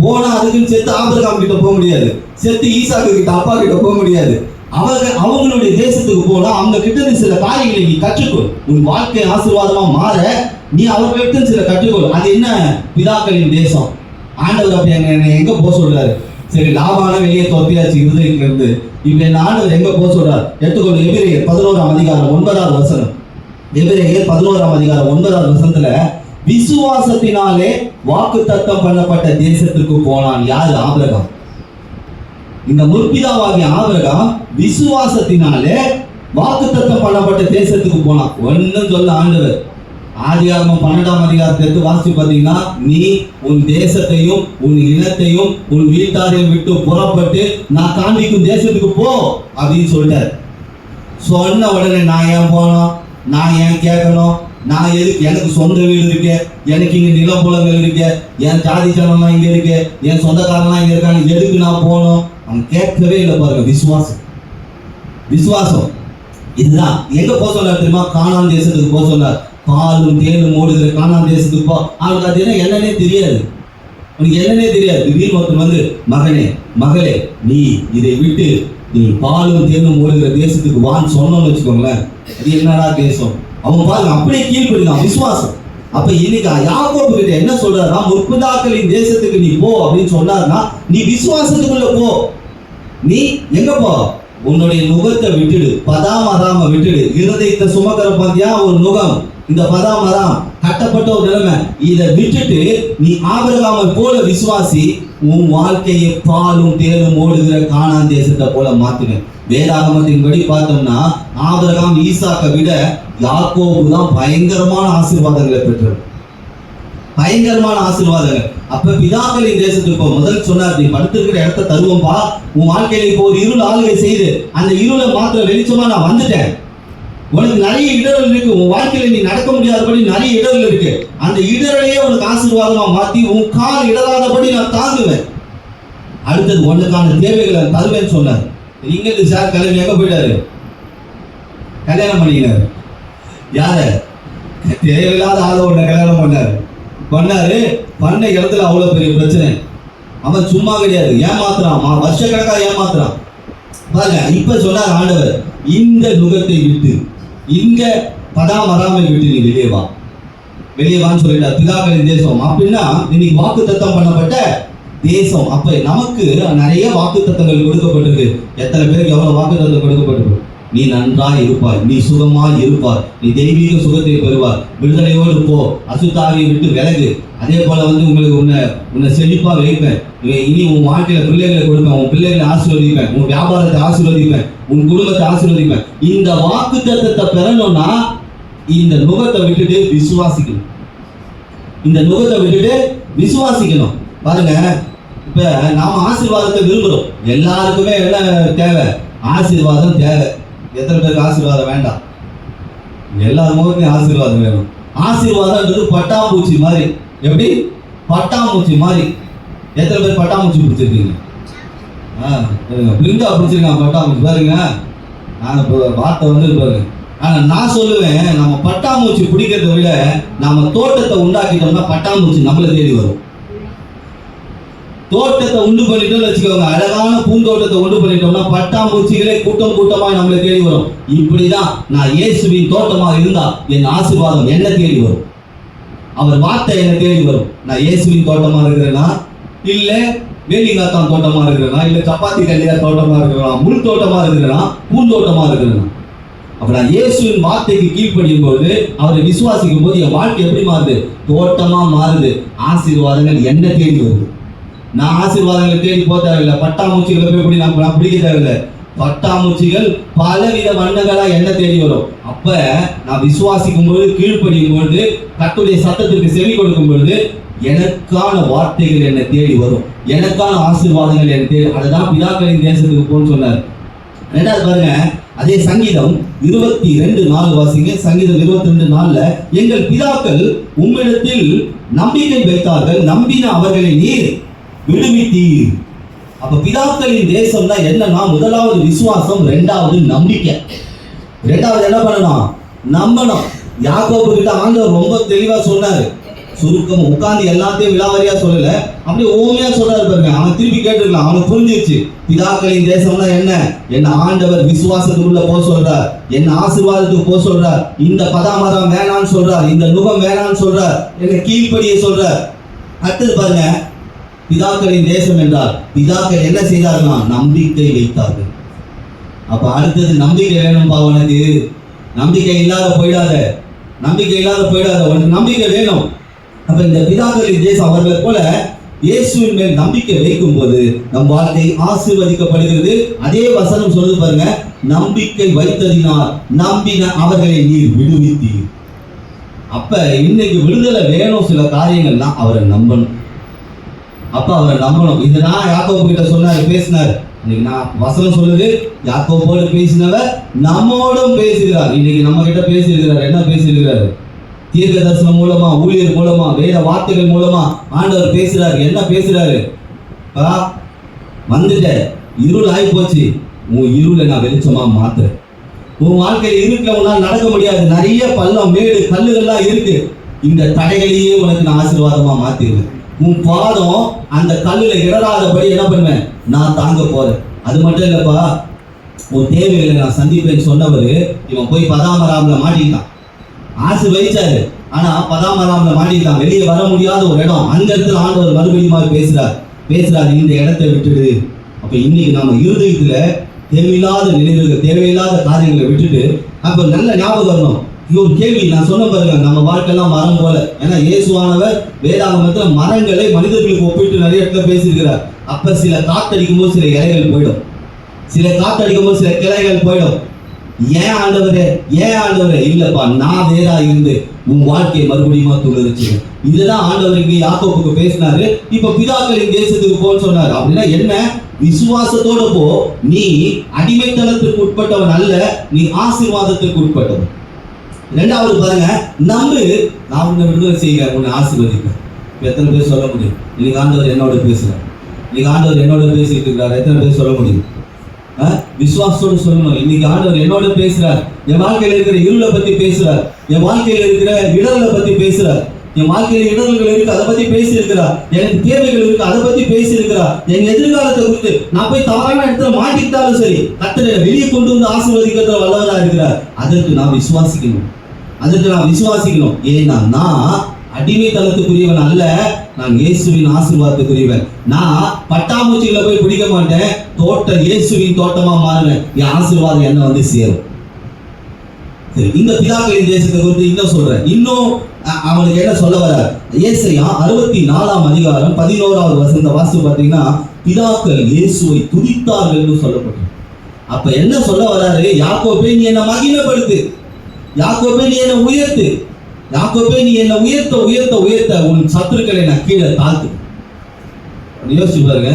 போனா அதுக்குன்னு செத்து ஆபிரகாம் கிட்ட போக முடியாது, செத்து ஈசாக்கு கிட்ட அப்பா கிட்ட போக முடியாது. அவங்களுடைய தேசத்துக்கு போனா அவங்க கிட்ட இருந்து சில காரியங்களை நீ கற்றுக்கொள். உன் வாழ்க்கை ஆசீர்வாதமா மாற நீ அவர்கிட்ட சில கற்றுக்கொள். அது என்ன? பிதாக்களின் தேசம். ஆண்டவர் அப்படி எங்க போக சொல்றாரு? சரி, லாபான வெளியே தோத்தியாச்சு இருதயத்துல இருந்து. இப்ப என்ன ஆண்டவர் எங்க போக சொல்றாரு? எடுத்துக்கொண்டு எபிரேயர் 11ஆம் அதிகாரம் 9வது வசனம். எபிரேயர் 11ஆம் அதிகாரம் 9வது வசனத்துல, விசுவாசத்தினாலே வாக்குத்தத்தம் பண்ணப்பட்ட தேசத்துக்கு போனான். யாரு? ஆபிரகாம். இந்த முற்பிதாவாகிய ஆபிரகாம் விசுவாசத்தினாலே வாக்குத்தத்தம் பண்ணப்பட்ட தேசத்துக்கு போனான். ஒன்னும் சொல்ல ஆண்டவர். ஆதியாகமம் 12ஆம் அதிகாரத்தை எடுத்து வாசிச்சு பார்த்தீங்கன்னா, நீ உன் தேசத்தையும் உன் இனத்தையும் உன் வீட்டாரையும் விட்டு புறப்பட்டு நான் காண்பிக்கும் தேசத்துக்கு போ அப்படின்னு சொல்லிட்டார். சொன்ன உடனே நான் ஏன் போனோம், நான் ஏன் கேட்கணும், நான் எதுக்கு, எனக்கு சொந்த வீடு இருக்கு, எனக்கு இங்க நிலப்புலங்கள் இருக்கு, என் ஜாதி ஜனம்லாம் இங்க இருக்கு, என் சொந்தக்காரன்லாம் இங்க இருக்காங்க, எதுக்கு நான் போனோம்? அவன் கேட்கவே இல்லை. பாருங்க, விசுவாசம். இதுதான் எங்க போக சொன்னார் தெரியுமா? கானான் தேசத்துக்கு போக சொன்னார். பாலும் தேனும் ஓடுகிற கானான் தேசத்துக்கு போ. அவனுக்கு அது என்னன்னே தெரியாது. உனக்கு என்னன்னே தெரியாது. திடீர்னு ஒருத்தர் வந்து, மகனே மகளே, நீ இதை விட்டு நீ பாலும் தேனும் ஓடுகிற தேசத்துக்கு வான்னு சொன்னோம்னு வச்சுக்கோங்களேன், அது என்னடா தேசம்? அவன் பாருங்க அப்படியே கீழ்படிதான். விசுவாசம். அப்ப இன்னைக்கு யாக்கோபு கிட்ட என்ன சொல்றாருன்னா, முற்பிதாக்களின் தேசத்துக்கு நீ போ அப்படின்னு சொன்னாருன்னா, நீ விசுவாசத்துக்குள்ள போ. நீ எங்க போ? உன்னுடைய நுகத்தை விட்டுடு, பதாமராம விட்டுடு. இருதயத்தை சுமக்கிற பாத்தியா ஒரு நுகம், இந்த பதாமராம் கட்டப்பட்ட ஒரு நிலைமை. இதை விட்டுட்டு நீ ஆபிரகாமை போல விசுவாசி. உன் வாழ்க்கையை பாலும் தேனும் ஓடுகிற கானான் தேசத்தை போல மாத்துவேன். வேதாகமத்தின்படி பார்த்தோம்னா ஆபிரகாம் ஈசாக்கை விட யாக்கோபு தான் பயங்கரமான ஆசீர்வாதங்களை பெற்றார். பயங்கரமான ஆசீர்வாதங்கள். அப்ப பிதாக்களின் தேசத்துக்கு முதல் சொன்னார், நீ படுத்திருக்கிற இடத்த தருவோம்பா. உன் வாழ்க்கையில இப்போ ஒரு இருள் ஆளுகை செய்து அந்த இருளை மாத்திர வெளிச்சமா நான் வந்துட்டேன். உனக்கு நிறைய இடர்கள் இருக்கு, உன் வாழ்க்கையில நீ நடக்க முடியாதபடி நிறைய இடர்கள் இருக்கு. அந்த இடரையே உனக்கு ஆசீர்வாதமா மாத்தி உன் கால் இடராதபடி நான் தாங்குவேன். அடுத்தது உனக்கான தேவைகளை தருவேன்னு சொன்னார். இங்கிருந்து சார் கிளம்பி எங்க போயிட்டாரு? கல்யாணம் பண்ணிக்கிறாரு. யார? தேவையில்லாத ஆள உன்னை கல்யாணம் பண்ணாரு. பண்ண இடத்துல அவ்வளவு பெரிய பிரச்சனை. அவன் சும்மா கிடையாது, ஏமாத்துறான், வருஷக்கணக்காக ஏமாத்துறான். பாருங்க, இப்ப சொன்னார் ஆண்டவர், இந்த நுகத்தை விட்டு இங்க பதாம் அராமை விட்டு நீ வெளியே வா, வெளியே வான்னு சொல்லிட்டார். பிதாக்களின் தேசம் அப்படின்னா இன்னைக்கு வாக்குத்தத்தம் பண்ணப்பட்ட தேசம். அப்ப நமக்கு நிறைய வாக்குத்தத்தங்கள் கொடுக்கப்பட்டிருக்கு. எத்தனை பேருக்கு எவ்வளவு வாக்குத்தத்தம் கொடுக்கப்பட்டிருக்கு? நீ நன்றாய் இருப்பாய், நீ சுகமாய் இருப்பாய், நீ தெய்வீக சுகத்தை பெறுவார், விடுதலையோடு போ, அசுத்தாவியை விட்டு விலகு, அதே போல உங்களுக்கு உன்னை செழிப்பா வைப்பேன், இனி உன் வாழ்க்கையில பிள்ளைகளை கொடுப்பேன், உன் பிள்ளைகளை ஆசீர்வதிப்பேன், உன் வியாபாரத்தை ஆசீர்வதிப்பேன், உன் குடும்பத்தை ஆசீர்வதிப்பேன். இந்த வாக்குத்தத்தத்தை பெறணும்னா இந்த நுகத்தை விட்டுட்டு விசுவாசிக்கணும். இந்த நுகத்தை விட்டுட்டு விசுவாசிக்கணும். பாருங்க, இப்ப நாம ஆசீர்வாதத்தை விரும்புறோம். எல்லாருக்குமே என்ன தேவை? ஆசீர்வாதம் தேவை. எத்தனை பேருக்கு ஆசீர்வாதம் வேண்டாம்? எல்லா முகத்தையும் ஆசீர்வாதம் வேணும். ஆசீர்வாதம்ன்றது பட்டாம்பூச்சி மாதிரி. எப்படி? பட்டாம்பூச்சி மாதிரி. எத்தனை பேர் பட்டாம்பூச்சி பிடிச்சிருக்கீங்க? பிரிண்டா பிடிச்சிருக்காங்க பட்டாம்பூச்சி. பாருங்க, நான் இப்போ வார்த்தை பாருங்க. ஆனா நான் சொல்லுவேன், நம்ம பட்டாம்பூச்சி பிடிக்கிறத விட நம்ம தோட்டத்தை உண்டாக்கிட்டோம்னா பட்டாம்பூச்சி நம்மளை தேடி வரும். தோட்டத்தை உண்டு பண்ணிட்டோம்னு வச்சுக்கோங்க, அழகான பூந்தோட்டத்தை உண்டு பண்ணிட்டோம்னா பட்டாம்பூச்சிகளே கூட்டம் கூட்டமா நம்மளை தேடி வரும். இப்படிதான் நான் இயேசுவின் தோட்டமா இருந்தா என் ஆசீர்வாதம் என்ன தேடி வரும், அவர் வார்த்தை என்ன தேடி வரும். நான் இயேசுவின் தோட்டமா இருக்கிறேன்னா, இல்ல வேலிங்காத்தான் தோட்டமா இருக்கிறேனா, இல்ல சப்பாத்தி கல்லியா தோட்டமா இருக்கிறேனா, முள் தோட்டமா இருக்கிறேனா, பூந்தோட்டமா இருக்கிறேனா? அப்ப நான் இயேசுவின் வார்த்தைக்கு கீழ்ப்படியும் போது, அவரை விசுவாசிக்கும் போது என் வாழ்க்கை எப்படி மாறுது? தோட்டமா மாறுது. ஆசீர்வாதங்கள் என்ன தேடி வருது. நான் ஆசீர்வாதங்களை தேடி போக தேவையில்லை. பட்டாம்பூச்சிகளை போய் எப்படி நான் பிடிக்க தேவையில்லை. பட்டாம்பூச்சிகள் பலவித வண்ணங்களா என்ன தேடி வரும். அப்ப நான் விசுவாசிக்கும் பொழுது, கீழ்ப்படியும் பொழுது, கர்த்தருடைய சத்தத்திற்கு செவி கொடுக்கும் பொழுது எனக்கான வார்த்தைகள் என்னை தேடி வரும், எனக்கான ஆசீர்வாதங்கள் என்னை தேடி. அதுதான் பிதாக்களின் தேசத்துக்கு போன்னு சொன்னார். ரெண்டாவது பாருங்க, அதே சங்கீதம் 22:4 வாசிங்க. சங்கீதம் 22:4, எங்கள் பிதாக்கள் உம்மிடத்தில் நம்பிக்கை வைத்தார்கள், நம்பின அவர்களை நீர் விடுவித்தீர். அப்ப பிதாக்களின் தேசம்னா என்னன்னா, முதலாவது விசுவாசம், ரெண்டாவது நம்பிக்கை. ரெண்டாவது என்ன பண்ணணும்? நம்பணும். யாக்கோபு கிட்ட ஆண்டவர் ரொம்ப தெளிவா சொன்னாரு. சுருக்கம் உட்கார்ந்து எல்லாத்தையும் விலாவரியா சொல்லல, அப்படியே ஓமையா சொல்றாரு பாருங்க. அவன் திருப்பி கேட்டுக்கலாம், அவனுக்கு புரிஞ்சிருச்சு. பிதாக்களின் தேசம்னா என்ன ஆண்டவர் விசுவாசத்துக்குள்ள போக சொல்றார், என்ன ஆசீர்வாதத்துக்கு போக சொல்றார், இந்த பதாமரம் வேணான்னு சொல்றார், இந்த நுகம் வேணான்னு சொல்றார், என்ன கீழ்ப்படியை சொல்றார். அடுத்தது பாருங்க, பிதாக்களின் தேசம் என்றால் பிதாக்கள் என்ன செய்தார்களா? நம்பிக்கை வைத்தார்கள். அப்ப அடுத்தது நம்பிக்கை வேணும்பா உனக்கு. நம்பிக்கை இல்லாத போயிடாத, நம்பிக்கை இல்லாத போயிடாத, உனக்கு நம்பிக்கை வேணும். அப்ப இந்த பிதாக்களின் தேசம் அவர்களை போல இயேசுவின் மேல் நம்பிக்கை வைக்கும் போது நம் வாழ்க்கை ஆசீர்வதிக்கப்படுகிறது. அதே வசனம் சொல்லுது பாருங்க, நம்பிக்கை வைத்ததினால் நம்பின அவர்களை நீர் விடுவித்தீர். அப்ப இன்னைக்கு விடுதலை வேணும். சில காரியங்கள்லாம் அவரை நம்பணும். அப்ப அவரை நம்பணும். இதுதான் யாக்கோபு கிட்ட சொன்னாரு, பேசினார். இன்னைக்கு நான் வசனம் சொல்லுது, யாக்கோபோடு பேசினவர் நம்மோடும் பேசுகிறார். இன்னைக்கு நம்ம கிட்ட பேசியிருக்கிறார். என்ன பேசியிருக்கிறாரு? தீர்க்க தரிசனம் மூலமா, ஊழியர் மூலமா, வேத வார்த்தைகள் மூலமா ஆண்டவர் பேசுறாரு. என்ன பேசுறாரு? வந்துட்ட, இருள் ஆகி போச்சு, உன் இருளை நான் வெளிச்சமா மாத்துறேன். உன் வாழ்க்கையில் இருட்டுல உன்னால நடக்க முடியாது, நிறைய பள்ளம் மேடு கல்லுகள்லாம் இருக்கு. இந்த தடைகளையே உனக்கு நான் ஆசீர்வாதமா மாத்திடுவேன். உன் பாதம் அந்த கல்லுல இடராதபடி என்ன பண்ணுவேன்? நான் தாங்க போறேன். அது மட்டும் இல்லப்பா, உன் தேவைகளை நான் சந்திப்பேன்னு சொன்னவர் இவன் போய் பதாமராம்ல மாட்டிக்கிட்டான். ஆசீர்வதிச்சாரு, ஆனா பதாமராம்ல மாட்டிக்கிட்டான். வெளியே வர முடியாத ஒரு இடம். அந்த இடத்துல ஆண்டவர் மறுபடியும் பேசுறாரு, இந்த இடத்தை விட்டுடு. அப்ப இன்னைக்கு நம்ம இருதயத்துல தேவையில்லாத நினைவுகள், தேவையில்லாத காரியங்களை விட்டுட்டு, அப்ப நல்ல ஞாபகம் வரணும். ஒரு கேள்வி நான் சொன்ன பாருங்க, நம்ம வாழ்க்கையெல்லாம் மரம் போல. ஏன்னா இயேசுவானவர் வேதாகமத்துல மரங்களை மனிதர்களுக்கு ஒப்பிட்டு நிறைய இடத்துல பேசியிருக்கிறார். அப்ப சில காத்தடிக்கும் போது சில இலைகள் போயிடும், சில காத்தடிக்கும் போது சில கிளைகள் போயிடும். ஏன் ஆண்டவரே இல்லப்பா, நான் வேறா இருந்து உன் வாழ்க்கையை மறுபடியும் துளிர்ச்சி. இதுதான் ஆண்டவர் இங்கே யாக்கோபுக்கு பேசினாரு. இப்ப பிதாக்களின் தேசத்துக்கு போன்னு சொன்னாரு. அப்படின்னா என்ன? விசுவாசத்தோட போ. நீ அடிமைத்தனத்திற்கு உட்பட்டவன் அல்ல, நீ ஆசீர்வாதத்திற்கு உட்பட்டவன். ரெண்டாவது பாருங்க, நம்பு, நான் உன்னை விடுதலை செய்ய, உன்னை ஆசீர்வதிப்பேன். எத்தனை பேர் சொல்ல முடியும்? இன்னைக்கு ஆண்டவர் என்னோட பேசுறார், இன்னைக்கு ஆண்டவர் என்னோட பேசிட்டு இருக்கிறார். எத்தனை பேர் சொல்ல முடியும்? விசுவாசத்தோடு சொல்லணும். இன்னைக்கு ஆண்டவர் என்னோட பேசுறார். என் வாழ்க்கையில இருக்கிற இருளை பத்தி பேசுறார், என் வாழ்க்கையில இருக்கிற இடர்களை பத்தி பேசுறார். என் வாழ்க்கையில இடர்கள் இருக்கு, அதை பத்தி பேசி இருக்கிறார். எனக்கு தேவைகள் இருக்கு, அதை பத்தி பேசி இருக்கிறார். என் எதிர்காலத்தை குறித்து நான் போய் தவறான இடத்துல மாட்டிக்கிட்டாலும் சரி, கர்த்தரை வெளியே கொண்டு வந்து ஆசீர்வதிக்கிறதுல வல்லவரா இருக்கிறார். அதற்கு நான் விசுவாசிக்கணும், அதற்கு நான் விசுவாசிக்கணும். ஏன்னா நான் அடிமைத்தனத்துக்குரியவன் அல்ல, நான் இயேசுவின் ஆசீர்வாதத்துக்குரியவன். நான் பட்டாம்பூச்சிகளை போய் பிடிக்க மாட்டேன், தோட்டம் இயேசுவின் தோட்டமா மாறுவேன். என் ஆசீர்வாதம் என்ன வந்து சேரும். சரி, இந்த பிதாக்களின் தேசத்தை குறித்து இன்னும் சொல்றேன். இன்னும் அவனுக்கு என்ன சொல்ல வர, ஏசாயா 64ஆம் அதிகாரம் 11வது வசனத்தை வாசித்து பார்த்தீங்கன்னா, பிதாக்கள் இயேசுவை துதித்தார்கள் என்று சொல்லப்பட்டது. அப்ப என்ன சொல்ல வராரு, யாக்கோபே நீ என்னை மகிமைப்படுத்து, யாக்கோபே நீ என்னை உயர்த்து, யாக்கோபே நீ என்னை உயர்த்த உயர்த்த உயர்த்த உன் சத்துருக்களை நான் கீழே தாழ்த்து. யோசிச்சு பாருங்க,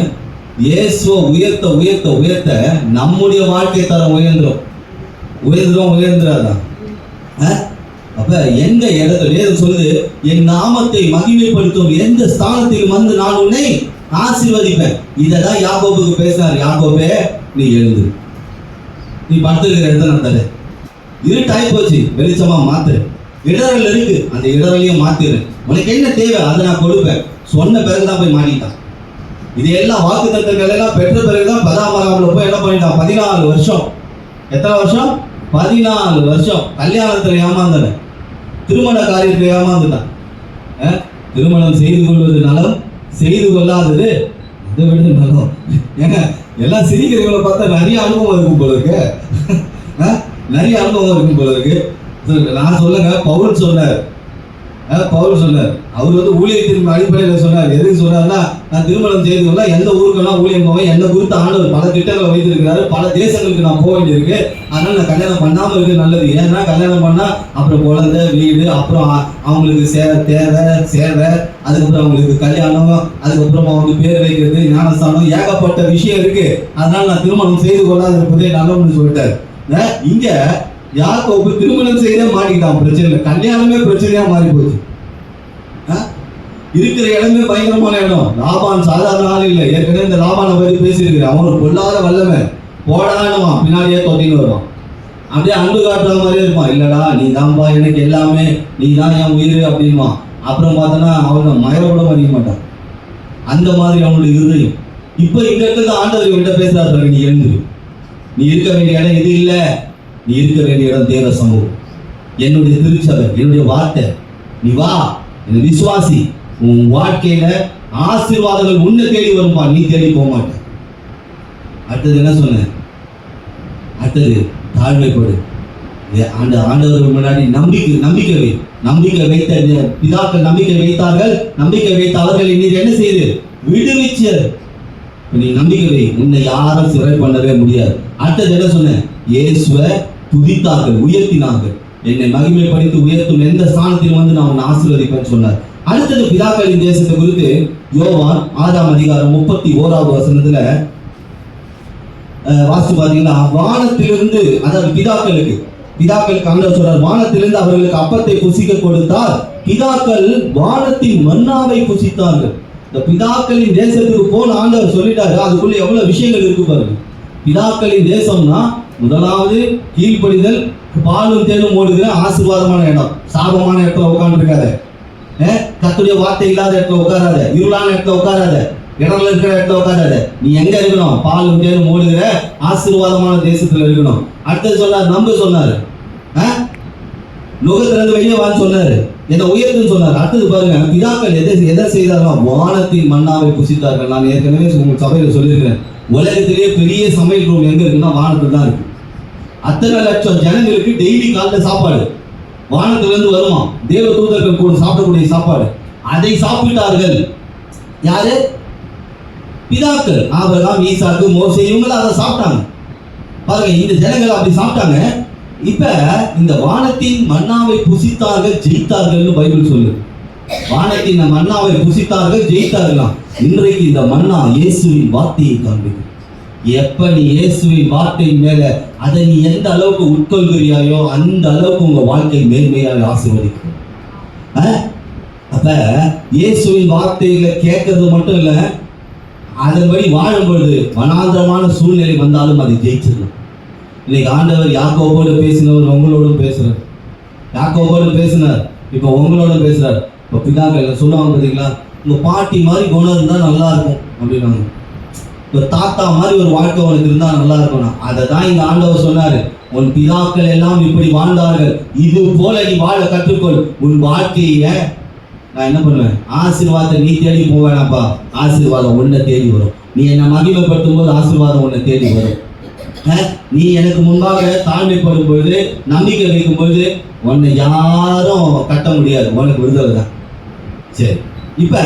இயேசுவை உயர்த்த உயர்த்த உயர்த்த நம்முடைய வாழ்க்கை தரம் உயர்ந்துடும். உயர்ந்துடாதான். அப்ப எந்த இடத்துல சொல்லுது, என் நாமத்தை மகிமைப்படுத்தும் எந்த ஸ்தானத்தில் வந்து நான் உன்னை ஆசீர்வதிப்பேன். இததான் யாக்கோபுக்கு பேசினார். யாக்கோபே நீ எழுந்து, நீ படுத்திருக்கிற இடத்த நான் தரேன். இருட்டாய் போச்சு, வெளிச்சமா மாத்து. இடரல் இருக்கு, அந்த இடரலையும் மாத்திரு. உனக்கு என்ன தேவை அதை நான் கொடுப்பேன். சொன்ன பிறகுதான் போய் மாட்டிட்டான். இதையெல்லாம் வாக்கு தத்தங்கள் எல்லாம் பெற்ற பிறகுதான் பதாமராவில் போய் என்ன பண்ணிட்டான். 14 வருஷம். எத்தனை வருஷம்? 14 வருஷம். கல்யாணத்துல ஏமாந்தன, திருமண காரியத்துல ஏமாந்துட்டான். திருமணம் செய்து கொள்வது நலம், செய்து கொள்ளாதது அதை விட நலம். ஏங்க எல்லாம் சிரிக்கிறவங்களை பார்த்தா நிறைய அனுபவம் இருக்கும் போல இருக்கு. நிறைய அனுபவம் இருக்கும் போல இருக்கு. நான் சொல்லுங்க, பவுல் சொன்னார். அவர் வந்து ஊழியத்தின் அடிப்படையில் சொன்னார். எதுக்கு சொன்னார்னா, நான் திருமணம் செய்து கொள்ள எந்த ஊருக்கெல்லாம் ஊழியம் போவேன், என்ன குறித்த ஆண்டவர் பல திட்டங்களை வைத்திருக்கிறாரு, பல தேசங்களுக்கு நான் போக வேண்டியிருக்கு. அதனால நான் கல்யாணம் பண்ணாமல் இருக்கு நல்லது. ஏன்னா கல்யாணம் பண்ணா அப்புறம் குழந்தை, வீடு, அப்புறம் அவங்களுக்கு தேவை, சேவை, அதுக்கப்புறம் அவங்களுக்கு கல்யாணம், அதுக்கப்புறம் அவங்களுக்கு பேர் வைக்கிறது, ஞானஸ்தானம், ஏகப்பட்ட விஷயம் இருக்கு. அதனால நான் திருமணம் செய்து கொள்ளாத இருப்பதே நல்லதுன்னு சொல்லிட்டாரு. இங்க யாக்கோபு திருமணம் செய்தே மாட்டிக்கிட்டான். பிரச்சனை, கல்யாணமே பிரச்சனையா மாறி போச்சு. இருக்கிற இடமே பயங்கரமான இடம். லாபான் சாதாரண ஆள் இல்லை. ஏற்கனவே இந்த லாபானை பற்றி பேசியிருக்கிறேன். அவன் ஒரு பொல்லாத வல்லவன். போடானுவான், பின்னாடியே தொட்டின்னு வருவான். அப்படியே அன்பு காட்டுற மாதிரியே இருப்பான். இல்லடா நீ தான்பா எனக்கு எல்லாமே, நீ தான் என் உயிர் அப்படின்வான். அப்புறம் பார்த்தோன்னா அவனை மயரோட மதிக்க மாட்டான். அந்த மாதிரி அவனுடைய இருதயம். இப்போ இங்க இருக்கிறது ஆண்டவர் கிட்ட பேசுறாரு, நீ எழுந்து, நீ இருக்க வேண்டிய இடம் இது இல்லை, நீ இருக்க வேண்டிய இடம் தேவ சமூகம், என்னுடைய திருச்சபை, என்னுடைய வார்த்தை. நீ வா, என்னை விசுவாசி, உன் வாழ்க்கையில ஆசீர்வாதங்கள் உன்னை தேடி வரும்பா, நீ தேடி போக மாட்ட. அடுத்தது என்ன சொன்ன? அடுத்தது தாழ்மைப்படு. அந்த ஆண்டவர்கள் முன்னாடி நம்பிக்கை வைத்த பிதாக்கள் நம்பிக்கை வைத்தார்கள். நம்பிக்கை வைத்த அவர்கள் இன்னைக்கு என்ன செய்து விடுவிச்சார். நீ நம்பிக்கை வை, உன்னை யாரும் சிறை பண்ணவே முடியாது. அடுத்தது என்ன சொன்ன? இயேசுவை துதித்தார்கள், உயர்த்தினார்கள். என்னை மகிமைப்படுத்தி உயர்த்தும் எந்த ஸ்தானத்தில் வந்து நான் உன்னை ஆசீர்வதிப்பேன்னு சொன்னார். அடுத்தது பிதாக்களின் தேசத்தை குறித்து யோவான் 6ஆம் அதிகாரம் 31வது வசனத்துல வாசித்து பார்த்தீங்கன்னா, வானத்திலிருந்து, அதாவது பிதாக்களுக்கு ஆண்டவர் சொல்றார், வானத்திலிருந்து அவர்களுக்கு அப்பத்தை புசிக்க கொடுத்தார். பிதாக்கள் வானத்தின் மன்னாவை புசித்தார்கள். இந்த பிதாக்களின் தேசத்துக்கு போன ஆண்டவர் சொல்லிட்டாரு. அதுக்குள்ள எவ்வளவு விஷயங்கள் இருக்கு பாருங்க. பிதாக்களின் தேசம்னா முதலாவது கீழ்ப்படிதல், பாலும் தேனும் ஓடுகிற ஆசீர்வாதமான இடம். சாபமான இடத்துல உட்கார்ந்து இருக்காத, கர்த்தருடைய வார்த்தை இல்லாத இடத்துல உட்காராத, இருளான இடத்துல உட்காராத, இடத்துல இருக்கிற இடத்துல உட்காராத. நீ எங்க இருக்கணும்? பாலும் தேனும் ஓடுகிற ஆசீர்வாதமான தேசத்துல இருக்கணும். அடுத்தது சொன்னார், நம்ப சொன்னாரு, நுகத்திலிருந்து வெளியே வான்னு சொன்னாரு, என்னை உயர்த்துன்னு சொன்னார். அடுத்தது பாருங்க, பிதாக்கள் எதை செய்தார்கள்? வானத்தின் மன்னாவை புசித்தார்கள். நான் ஏற்கனவே உங்க சபையில சொல்லியிருக்கிறேன், உலகத்திலேயே பெரிய சமையல் ரூம் எங்க இருக்குன்னா வானத்துல தான் இருக்கு. அத்தனை லட்சம் ஜனங்களுக்கு டெய்லி காலைல சாப்பாடு வானத்திலிருந்து வருமா, தேவ தூதர்கள் கூட சாப்பிடக்கூடிய சாப்பாடு. அதை சாப்பிட்டார்கள். யாரு? பிதாக்கள். ஆபிரகாம், ஈசாக்கு, மோசே, இவங்க அதை சாப்பிட்டாங்க. பாருங்க, இந்த ஜனங்கள் அப்படி சாப்பிட்டாங்க. இப்ப இந்த வானத்தின் மன்னாவை புசித்தார்கள், ஜெயித்தார்கள் பைபிள் சொல்லுது. வானத்தின் மன்னாவை புசித்தார்கள், ஜெயித்தார்களாம். இன்றைக்கு இந்த மன்னா இயேசுவின் வார்த்தையை காண்பிக்கும். எப்ப நீ இயேசுவின் வார்த்தை மேல அதை நீ எந்த அளவுக்கு உட்கொள்கிறியாயோ அந்த அளவுக்கு உங்க வாழ்க்கை மேன்மையாக ஆசீர்வதிக்கும். அப்ப இயேசுவின் வார்த்தைகளை கேட்கறது மட்டும் இல்ல, அதன்படி வாழும் பொழுது வனாந்தரமான சூழ்நிலை வந்தாலும் அதை ஜெயிச்சிடலாம். இன்னைக்கு ஆண்டவர் யாக்கோபோடு பேசினவர் உங்களோடும் பேசுறார். யாக்கோபோடு பேசினார், இப்ப உங்களோட பேசுறார். இப்ப பிதாக்கள் சொல்லுவாங்க பார்த்தீங்களா, உங்க பாட்டி மாதிரி குணம் இருந்தா நல்லா இருக்கும் அப்படின்னாங்க. ஒரு தாத்தா மாதிரி ஒரு வாழ்க்கை உனக்கு இருந்தா நல்லா இருக்கணும். அதை தான் இங்க ஆண்டவர் சொன்னாரு, உன் பிதாக்கள் எல்லாம் இப்படி வாழ்ந்தார்கள், இது போல நீ வாழ கற்றுக்கொள். உன் வாழ்க்கைய நான் என்ன பண்ணுவேன், ஆசீர்வாதத்தை நீ தேடி போவேனாப்பா, ஆசீர்வாதம் உன்னை தேடி வரும். நீ என்னை மகிமைப்படுத்தும் போது ஆசீர்வாதம் உன்னை தேடி வரும். நீ எனக்கு முன்பாக தாழ்மைப்படும் பொழுது, நம்பிக்கை வைக்கும் பொழுது உன்னை யாரும் கட்ட முடியாது, உனக்கு விடுதலை தான். சரி, இப்ப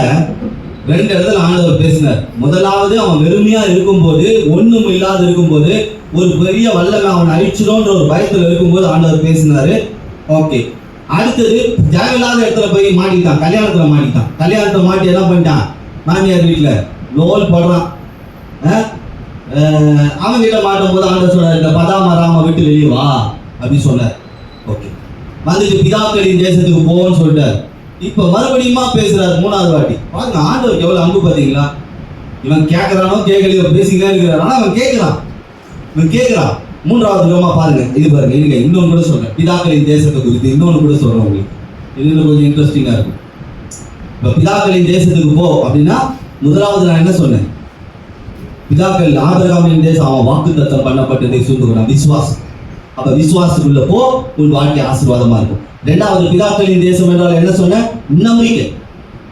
2 இடத்துல ஆண்டவர் பேசினார். முதலாவது அவன் வெறுமையா இருக்கும்போது, ஒண்ணும் இல்லாத இருக்கும்போது, ஒரு பெரிய வல்லமை அவன் அழிச்சிடும்ன்ற ஒரு பயத்துல இருக்கும்போது ஆண்டவர் பேசினாரு. ஓகே. அடுத்தது தேவையில்லாத இடத்துல போய் மாட்டிட்டான், கல்யாணத்துல மாட்டிட்டான். கல்யாணத்தை மாட்டி என்ன பண்ணிட்டான், மாமியார் வீட்டுல லோல் படுறான். அவன் வீட்டை மாட்டும் போது ஆண்டவர் சொன்னார், இந்த பதாமராம விட்டு வெளியே வா அப்படின்னு சொன்னார். ஓகே. வந்துட்டு பிதாக்களின் தேசத்துக்கு போவோன்னு சொல்லிட்டார். இப்ப மறுபடியுமா பேசுறாரு 3வது வாட்டி. பாருங்க ஆண்டவருக்கு எவ்வளவு அன்பு பார்த்தீங்களா. இவன் கேட்கறானோ கேட்கலையோ பேசிக்கிட்டே இருக்கிறான். ஆனா அவன் கேட்கிறான். 3வது விதமா பாருங்க, இது பாருங்க, இருங்க இன்னொன்று கூட சொல்றேன். பிதாக்களின் தேசத்தை குறித்து இன்னொன்று கூட சொல்றேன் உங்களுக்கு. இது கொஞ்சம் இன்ட்ரெஸ்டிங்கா இருக்கும். இப்ப பிதாக்களின் தேசத்துக்கு போ அப்படின்னா, முதலாவது நான் என்ன சொன்னேன், பிதாக்கள் ஆபிரகாமின் தேசம் அவன் வாக்குத்தத்தம் பண்ணப்பட்டதை சொல்லுகிறான், விசுவாசம். அப்ப விசுவாசத்துக்குள்ள போ, உன் வாழ்க்கை ஆசீர்வாதமா இருக்கும். 2வது பிதாக்களின் தேசம் என்றால் என்ன சொன்ன, நம்பிக்கை.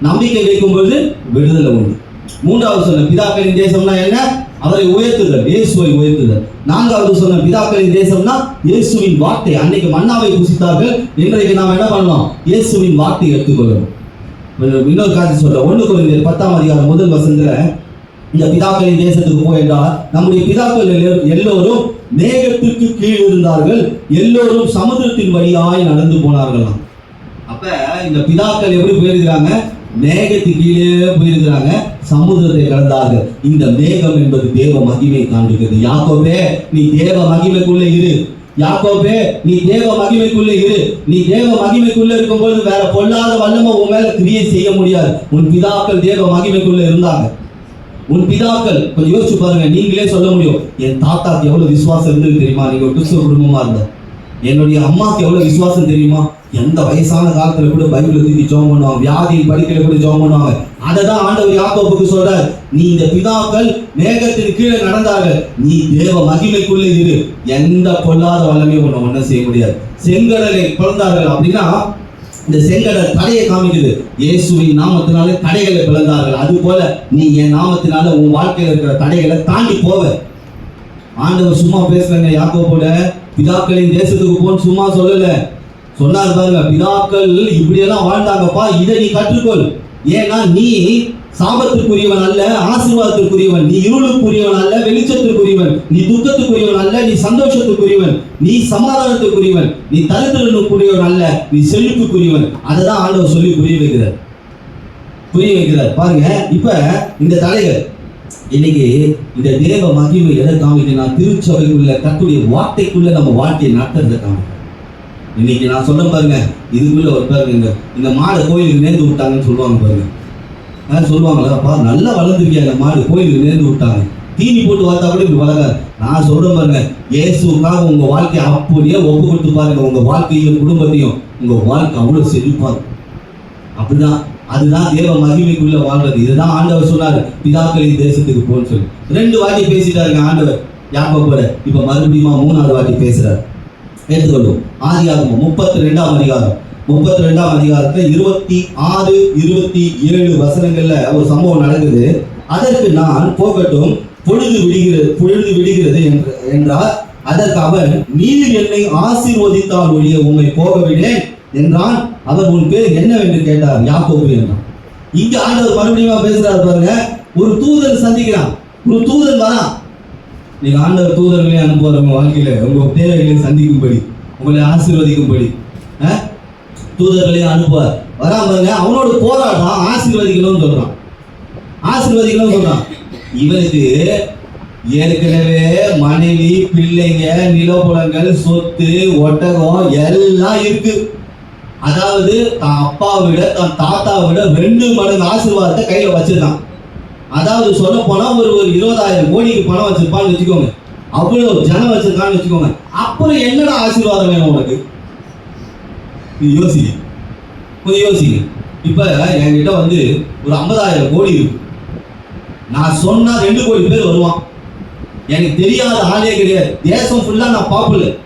நம்பிக்கை வைக்கும் பொழுது விடுதலை உண்டு. 3வது சொன்ன பிதாக்களின் தேசம்னா என்ன, அவரை உயர்த்துதல், இயேசுவை உயர்த்துதல். 4வது சொன்ன பிதாக்களின் தேசம்னா இயேசுவின் வார்த்தை. அன்னைக்கு மன்னாவை புசித்தார்கள், இன்றைக்கு நாம் என்ன பண்ணலாம், இயேசுவின் வார்த்தை எடுத்துக்கொள்ளணும். இன்னொரு காட்சி சொல்றேன். 1 கொரிந்தியர் 10ஆம் அதிகாரம் 1 வசனத்துல, இந்த பிதாக்களின் தேசத்துக்கு போய் என்றால், நம்முடைய பிதாக்கள் எல்லோரும் மேகத்திற்கு கீழ் இருந்தார்கள், எல்லோரும் சமுத்திரத்தின் வழியாய் நடந்து போனார்களாம். அப்ப இந்த பிதாக்கள் எப்படி போயிருக்கிறாங்க, மேகத்துக்கு கீழே போயிருக்கிறாங்க, சமுத்திரத்தை கடந்தார்கள். இந்த மேகம் என்பது தேவ மகிமையை காண்பிக்கிறது. யாக்கோபே நீ தேவ மகிமைக்குள்ளே இரு, யாக்கோபே நீ தேவ மகிமைக்குள்ள இரு. நீ தேவ மகிமைக்குள்ள இருக்கும்போது வேற பொல்லாத வல்லமை உன் மேல கிரியை செய்ய முடியாது. உன் பிதாக்கள் தேவ மகிமைக்குள்ள இருந்தாங்க. உன் பிதாக்கள் கொஞ்சம் யோசிச்சு பாருங்க, நீங்களே சொல்ல முடியும், என் தாத்தாக்கு எவ்வளவு விசுவாசம் இருந்தது தெரியுமா, நீங்க ஒரு கிறிஸ்துவ குடும்பமா இருந்த. என்னுடைய அம்மாக்கு எவ்வளவு விசுவாசம் தெரியுமா, எந்த வயசான காலத்துல கூட பைபிளை தூக்கி ஜெபம் பண்ணுவாங்க, வியாதியின் படிக்கல கூட ஜெபம் பண்ணுவாங்க. அதை தான் ஆண்டவர் யாக்கோபுக்கு சொல்றார், நீ இந்த பிதாக்கள் மேகத்தின் கீழே நடந்தார்கள், நீ தேவ மகிமைக்குள்ளே இரு, எந்த பொல்லாத வல்லமையும் உன்னை ஒன்றும் செய்ய முடியாது. செங்கடலை பிளந்தார்கள் அப்படின்னா, இந்த செங்கடல் தடையை காமிக்குது. இயேசுவின் நாமத்தினாலே தடைகளை பிளந்தார்கள். அது போல நீ என் நாமத்தினால உன் வாழ்க்கையில் இருக்கிற தடைகளை தாண்டி போவ. ஆண்டவர் சும்மா பேசுறாங்க, யாக்கோபோட பிதாக்களின் தேசத்துக்கு போன்னு சும்மா சொல்லல, சொன்னார் பாருங்க, பிதாக்கள் இப்படியெல்லாம் வாழ்ந்தாங்கப்பா, இதை நீ கற்றுக்கொள். ஏன்னா நீ சாபத்திற்குரியவன் அல்ல, ஆசீர்வாதத்திற்குரியவன். நீ இருளுக்குரியவன் அல்ல, வெளிச்சத்திற்குரியவன். நீ துக்கத்துக்குரியவன் அல்ல, நீ சந்தோஷத்துக்குரியவன். நீ சமாதானத்துக்குரியவன். நீ தரித்திரனுக்குரியவன் அல்ல, நீ செழிப்புக்குரியவன். அதை தான் ஆண்டவர் சொல்லி புரிய வைக்கிறார். பாருங்க, இப்ப இந்த தலைகள் இன்னைக்கு இந்த தேவ மகிமை எதை காமிக்குன்னா, திருச்சபைக்குள்ள கர்த்தருடைய வார்த்தைக்குள்ள நம்ம வாழ்க்கையை நடத்துறதை காமிக்கும். இன்னைக்கு நான் சொல்ல பாருங்க, இதுக்குள்ள ஒரு பாருங்க, இந்த மாடை கோயிலுக்கு நேர்ந்து விட்டாங்கன்னு சொல்லுவாங்க பாருங்க. சொல்லுவாங்களாப்பா, நல்லா வளர்ந்துருக்கியா இந்த மாடு, கோயிலுக்கு நேர்ந்து விட்டாங்க, தீனி போட்டு பார்த்தா கூட இப்படி வளர்க்காது. நான் சொல்றேன் பாருங்க, இயேசுக்காக உங்க வாழ்க்கையை அப்படியே ஒப்பு கொடுத்து பாருங்க, உங்க வாழ்க்கையும் குடும்பத்தையும், உங்க வாழ்க்கை அவ்வளவு செழிப்பா இருக்கும். அப்படிதான், அதுதான் தேவ மகிமைக்குள்ள வாழ்றது. இதுதான் ஆண்டவர் சொன்னாரு, பிதாக்களின் தேசத்துக்கு போன்னு சொல்லி 2 வாட்டி பேசிட்டாருங்க ஆண்டவர் யாக்கோபோட. இப்ப மறுபடியும் 3வது வாட்டி பேசுறாரு. எடுத்துக்கொள்ளும். ஆதியாகமம் 32ஆம் அதிகாரம் 32ஆம் அதிகாரத்துல 26, 27 வசனங்கள்ல ஒரு சம்பவம் நடக்குது. அதற்கு நான் போகட்டும், பொழுது விடுகிறது என்றார். அதற்கு அவன், நீர் என்னை ஆசீர்வதித்தால் ஒழிய உம்மை போக விடேன் என்றான். அவர், உன் பேர் என்னவென்று கேட்டார். யாக்கோபு என்றான். இங்க ஆண்டவர் மறுபடியும் பேசுறாரு பாருங்க. ஒரு தூதன் சந்திக்கிறான், ஒரு தூதன் வரான். நீங்க ஆண்டவர் தூதர்களை அனுப்புவார் உங்க வாழ்க்கையில, உங்க தேவைகளை சந்திக்கும்படி, உங்களை ஆசீர்வதிக்கும்படி தூதர்களையும் அனுப்புவார். வராமங்க அவனோட போராட்டம், ஆசீர்வதிக்கணும்னு சொல்றான். இவனுக்கு ஏற்கனவே மனைவி, பிள்ளைங்க, நிலப்புலங்கள், சொத்து, ஒட்டகம் எல்லாம் இருக்கு. அதாவது தான் அப்பாவை விட, தான் தாத்தாவை விட 2 மடங்கு ஆசீர்வாதத்தை கையில வச்சிருக்கான். அதாவது சொல்ல போனா ஒரு 20,000 கோடிக்கு பணம் வச்சிருப்பான்னு வச்சுக்கோங்க, அவ்வளவு ஜனம் வச்சிருக்கான்னு வச்சுக்கோங்க. அப்புறம் என்னடா ஆசீர்வாதம் வேணும் உனக்கு? யோசிங்க. இப்ப என்கிட்ட வந்து ஒரு 50,000 கோடி இருக்கு. நான் சொன்னா 2 கோடி பேர் வருவான். எனக்கு தெரியாத ஆளே கிடையாது. தேசம் ஃபுல்லா நான் பாப்புலர்.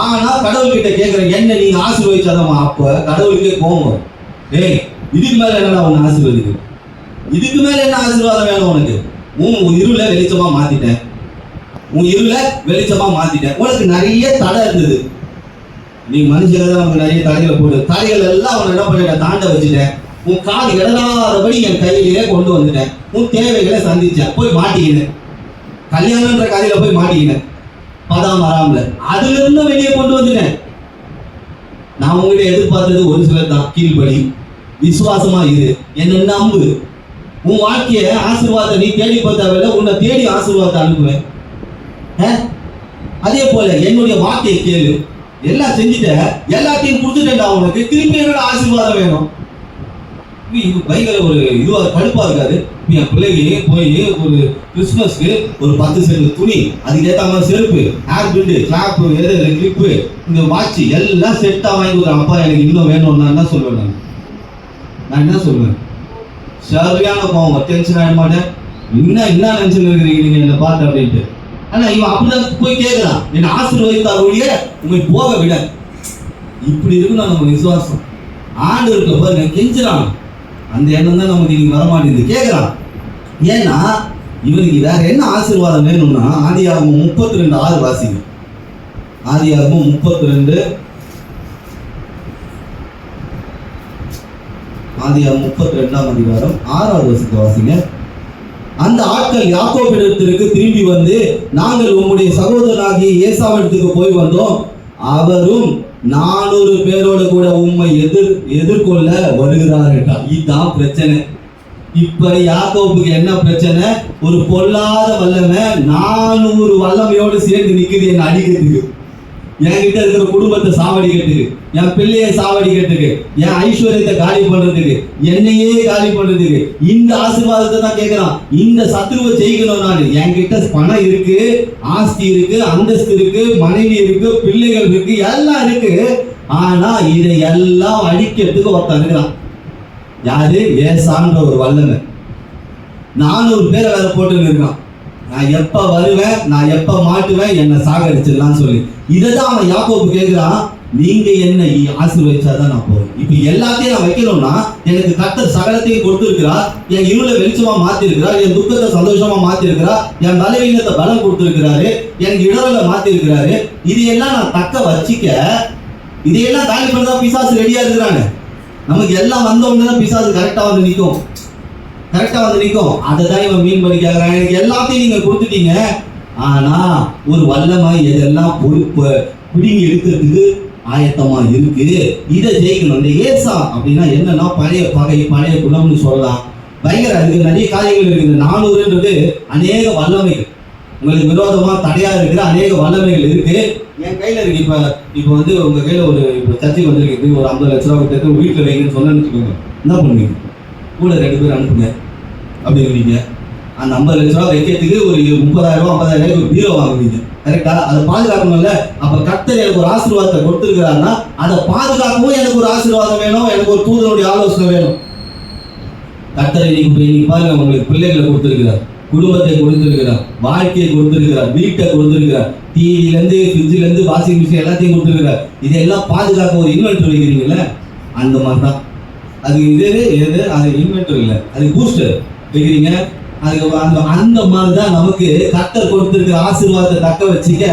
ஆனா கடவுள்கிட்ட கேட்கிறேன், என்ன நீங்க ஆசீர்வதிச்சாதான். அப்ப கடவுளுக்கே கோபம் வரும். டேய், இதுக்கு மேல என்னடா உன்னை ஆசீர்வதிக்கு? இதுக்கு மேல என்ன ஆசீர்வாதம் வேணும் உனக்கு? உன் இருள வெளிச்சமா மாத்திட்டேன். உனக்கு நிறைய தடை இருந்தது. நீ மனுஷங்க தான் நமக்கு நிறைய தடைகளை போடு. தடைகள் எல்லாம் அவனை என்ன பண்ணிட்ட? தாண்ட வச்சுட்டேன். உன் காது இடராதபடி என் கையிலேயே கொண்டு வந்துட்டேன். உன் தேவைகளை சந்திச்சேன். போய் மாட்டிக்கினேன். கல்யாணம்ன்ற கதையில போய் மாட்டிக்கினேன். பதாம் வராமல அதுல இருந்து வெளியே கொண்டு வந்துட்டேன். நான் உங்ககிட்ட எதிர்பார்த்தது ஒரு சிலர் தான். கீழ்படி, விசுவாசமா இரு, என்ன நம்பு. உன் வாழ்க்கைய ஆசீர்வாதத்தை நீ தேடி பார்த்தவரை உன்னை தேடி ஆசீர்வாதத்தை அனுப்புவேன். அதே போல என்னுடைய வார்த்தையை கேளு. எல்லாம் செஞ்சுட்ட, எல்லாத்தையும் கொடுத்துட்டேன்டா உனக்கு. திருப்பி என்னோட ஆசீர்வாதம் வேணும். இது பயங்கர ஒரு இதுவா கடுப்பா இருக்காது. என் பிள்ளைக்கு போய் ஒரு கிறிஸ்துமஸ்க்கு ஒரு 10 சென்ட் துணி, அதுக்கு ஏற்ற மாதிரி செருப்பு, ஹேர் பிண்டு, கிளாப்பு, கிளிப்பு, இந்த வாட்ச் எல்லாம் செட்டா வாங்கி கொடுக்குறேன். அப்பா எனக்கு இன்னும் வேணும். நான் என்ன சொல்லுவேன்? நான் என்ன சொல்லுவேன்? சரியான கோவம், டென்ஷன் ஆகிட மாட்டேன். என்ன நினைச்சுன்னு இருக்கிறீங்க நீங்க என்னை பார்த்து அப்படின்ட்டு. ஆனா இவன் அப்படிதான் போய் கேட்கிறான், என்ன ஆசீர்வதித்தார் ஒழிய உங்களை போக விட. இப்படி இருக்குன்னா நம்ம விசுவாசம். ஆண்டு இருக்க பாருங்க, கெஞ்சுறான். அந்த எண்ணம் தான் நமக்கு இன்னைக்கு வரமாட்டேங்குது. கேட்கிறான். ஏன்னா இவனுக்கு வேற என்ன ஆசீர்வாதம் வேணும்னா, ஆதியாகமம் 32:6 வாசிங்க. ஆதியாகமம் 32 ஆதியாகமம் 32ஆம் அதிகாரம் 6வது வசனத்தை வாசிங்க. அந்த ஆட்கள் யாக்கோபிடத்திற்கு திரும்பி வந்து, நாங்கள் உம்முடைய சகோதரனாகிய ஏசாவிடத்துக்கு போய் வந்தோம். அவரும் 400 பேரோடு கூட உம்மை எதிர்கொள்ள வருகிறார் என்றார். இதுதான் பிரச்சனை. இப்ப யாக்கோபுக்கு என்ன பிரச்சனை? ஒரு பொல்லாத வல்லமை 400 வல்லமையோடு சேர்ந்து நிக்குது என்ன அடிக்கிறதுக்கு. என்கிட்ட இருக்கிற குடும்பத்தை சாவடிக்கிறதுக்கு, என் பிள்ளையை சாவடிக்கிறதுக்கு, என் ஐஸ்வர்யத்தை காலி பண்றதுக்கு, என்னையே காலி பண்றதுக்கு. இந்த ஆசீர்வாதத்தை தான் கேட்கிறான். இந்த சத்துருவை ஜெயிக்கணும். நான் என்கிட்ட பணம் இருக்கு, ஆஸ்தி இருக்கு, அந்தஸ்து இருக்கு, மனைவி இருக்கு, பிள்ளைகள் இருக்கு, எல்லாம் இருக்கு. ஆனா இதை எல்லாம் அடிக்கிறதுக்கு ஒருத்தன் இருக்கிறான். யாரு? ஏசான்ற ஒரு வல்லமை. 400 பேரை வேற போட்டு இருக்கான். நான் எப்ப வருவேன், நான் எப்ப மாட்டுவேன், என்ன சாகடிச்சிடலாம் சொல்லி. இதைதான் அவன் யாக்கோபு கேட்கிறான். நீங்க என்ன ஆசீர்வதிச்சாதான் நான் போறேன். இப்ப எல்லாத்தையும் நான் வைக்கணும்னா, எனக்கு கர்த்தர் சகலத்தையும் கொடுத்திருக்கிறார். என் இருளை வெளிச்சமா மாத்தி இருக்கிறார், என் துக்கத்தை சந்தோஷமா மாத்தி இருக்கிறார், என் பலவீனத்தை பலம் கொடுத்திருக்கிறாரு, என் இடர்களை மாத்தி இருக்கிறாரு. இதையெல்லாம் நான் தக்க வச்சிக்க, இதையெல்லாம் காலி பண்ணதான் பிசாசு ரெடியா இருக்கிறாங்க. நமக்கு எல்லாம் வந்தவங்க தான் பிசாசு கரெக்டா வந்து நிற்கும். அதை தான் இவன் மீன் பண்ணி கேட்கிறான். எனக்கு எல்லாத்தையும் நீங்க கொடுத்துட்டீங்க, ஆனா ஒரு வல்லமை எதெல்லாம் பொறுப்பு பிடிங்கி எடுக்கிறதுக்கு ஆயத்தமா இருக்கு. இதை ஜெயிக்கணும். இந்த ஏசா அப்படின்னா என்னன்னா, பழைய பகை, பழைய குணம்னு சொல்லலாம். பயங்கர அதுக்கு நிறைய காரியங்கள் இருக்கு. இந்த 400ன்றது அநேக வல்லமைகள், உங்களுக்கு விரோதமா தடையா இருக்கிற அநேக வல்லமைகள் இருக்கு. என் கையில இருக்கு. இப்ப வந்து உங்க கையில ஒரு சர்ச்சைக்கு வந்திருக்கு, ஒரு 50 லட்ச ரூபா கிட்ட வீட்டுல வைங்கன்னு சொன்னு வச்சுக்கோங்க. என்ன பண்ணுவீங்க? கூட 2 பேர் அனுப்புங்க அப்படிங்கிறீங்க. அந்த 50 லட்ச ரூபா வைக்கிறதுக்கு ஒரு 30,000 ரூபா 50,000 ஒரு பீரோ வாங்குவீங்க. கரெக்டா? அதை பாதுகாக்கணும்ல. அப்ப கர்த்தர் எனக்கு ஒரு ஆசீர்வாதத்தை கொடுத்திருக்கிறாருன்னா, அதை பாதுகாக்கவும் எனக்கு ஒரு ஆசீர்வாதம் வேணும், எனக்கு ஒரு தூதனுடைய ஆலோசனை வேணும். கர்த்தர் இன்னைக்கு பாருங்க, உங்களுக்கு பிள்ளைகளை கொடுத்திருக்கிறார், குடும்பத்தை கொடுத்திருக்கிறார், வாழ்க்கையை கொடுத்திருக்கிறார், வீட்டை கொடுத்திருக்கிறார், டிவில இருந்து ஃப்ரிட்ஜ்ல இருந்து வாஷிங் மிஷின் எல்லாத்தையும் கொடுத்திருக்கிறார். இதெல்லாம் பாதுகாக்க ஒரு இன்வென்டர் வைக்கிறீங்கல்ல, அந்த மாதிரி தான். அது அது இன்வென்டர் இல்லை, அது பூஸ்டர் வைக்கிறீங்க. அந்த மாதிரிதான் நமக்கு கர்த்தர் கொடுத்திருக்கிற ஆசீர்வாதத்தை தக்க வச்சுக்க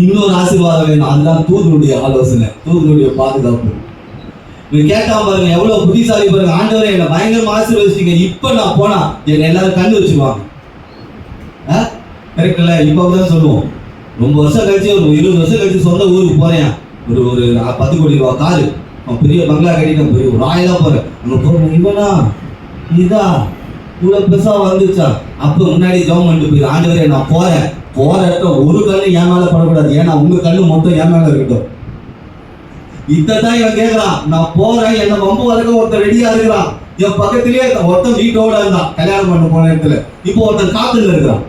இன்னொரு ஆசீர்வாதம் வேணும். அதுதான் தூதனுடைய ஆலோசனை, தூதனுடைய பாதுகாப்பு. கேட்டா பாருங்க, எவ்வளவு புத்திசாலி பாருங்க. ஆண்டவரே என்ன பயங்கரமா ஆசீர்வதிச்சிட்டீங்க, இப்ப நான் போனா என்ன எல்லாரும் கண்ணு வச்சுக்குவாங்க. கரெக்ட் இல்ல? இப்பதான் சொல்லுவோம். ரொம்ப வருஷம் கழிச்சு, ஒரு 20 வருஷம் கழிச்சு சொந்த ஊருக்கு போறேன். ஒரு 10 கோடி ரூபா காரு, பெரிய பங்களா கட்டிட்டேன், பெரிய ராயலா போறேன். அங்க போறேன், இவனா இதா கூட பெருசா வந்துச்சா? அப்ப முன்னாடி ஜெபம் பண்ணிட்டு போயிரு, ஆண்டவரே நான் போற இடத்துல ஒரு கண்ணு என் மேல படக்கூடாது, ஏன்னா உங்க கண்ணு மொத்தம் என் மேல இருக்கட்டும். இதான் இவன் கேட்கறான். நான் போறேன், என்ன வம்பு வரைக்கும் ஒருத்தர் ரெடியா இருக்கிறான். என் பக்கத்திலேயே ஒருத்தன் வீட்டோட இருந்தான் கல்யாணம் பண்ண போன இடத்துல. இப்போ ஒருத்தன் காத்துல இருக்கிறான்.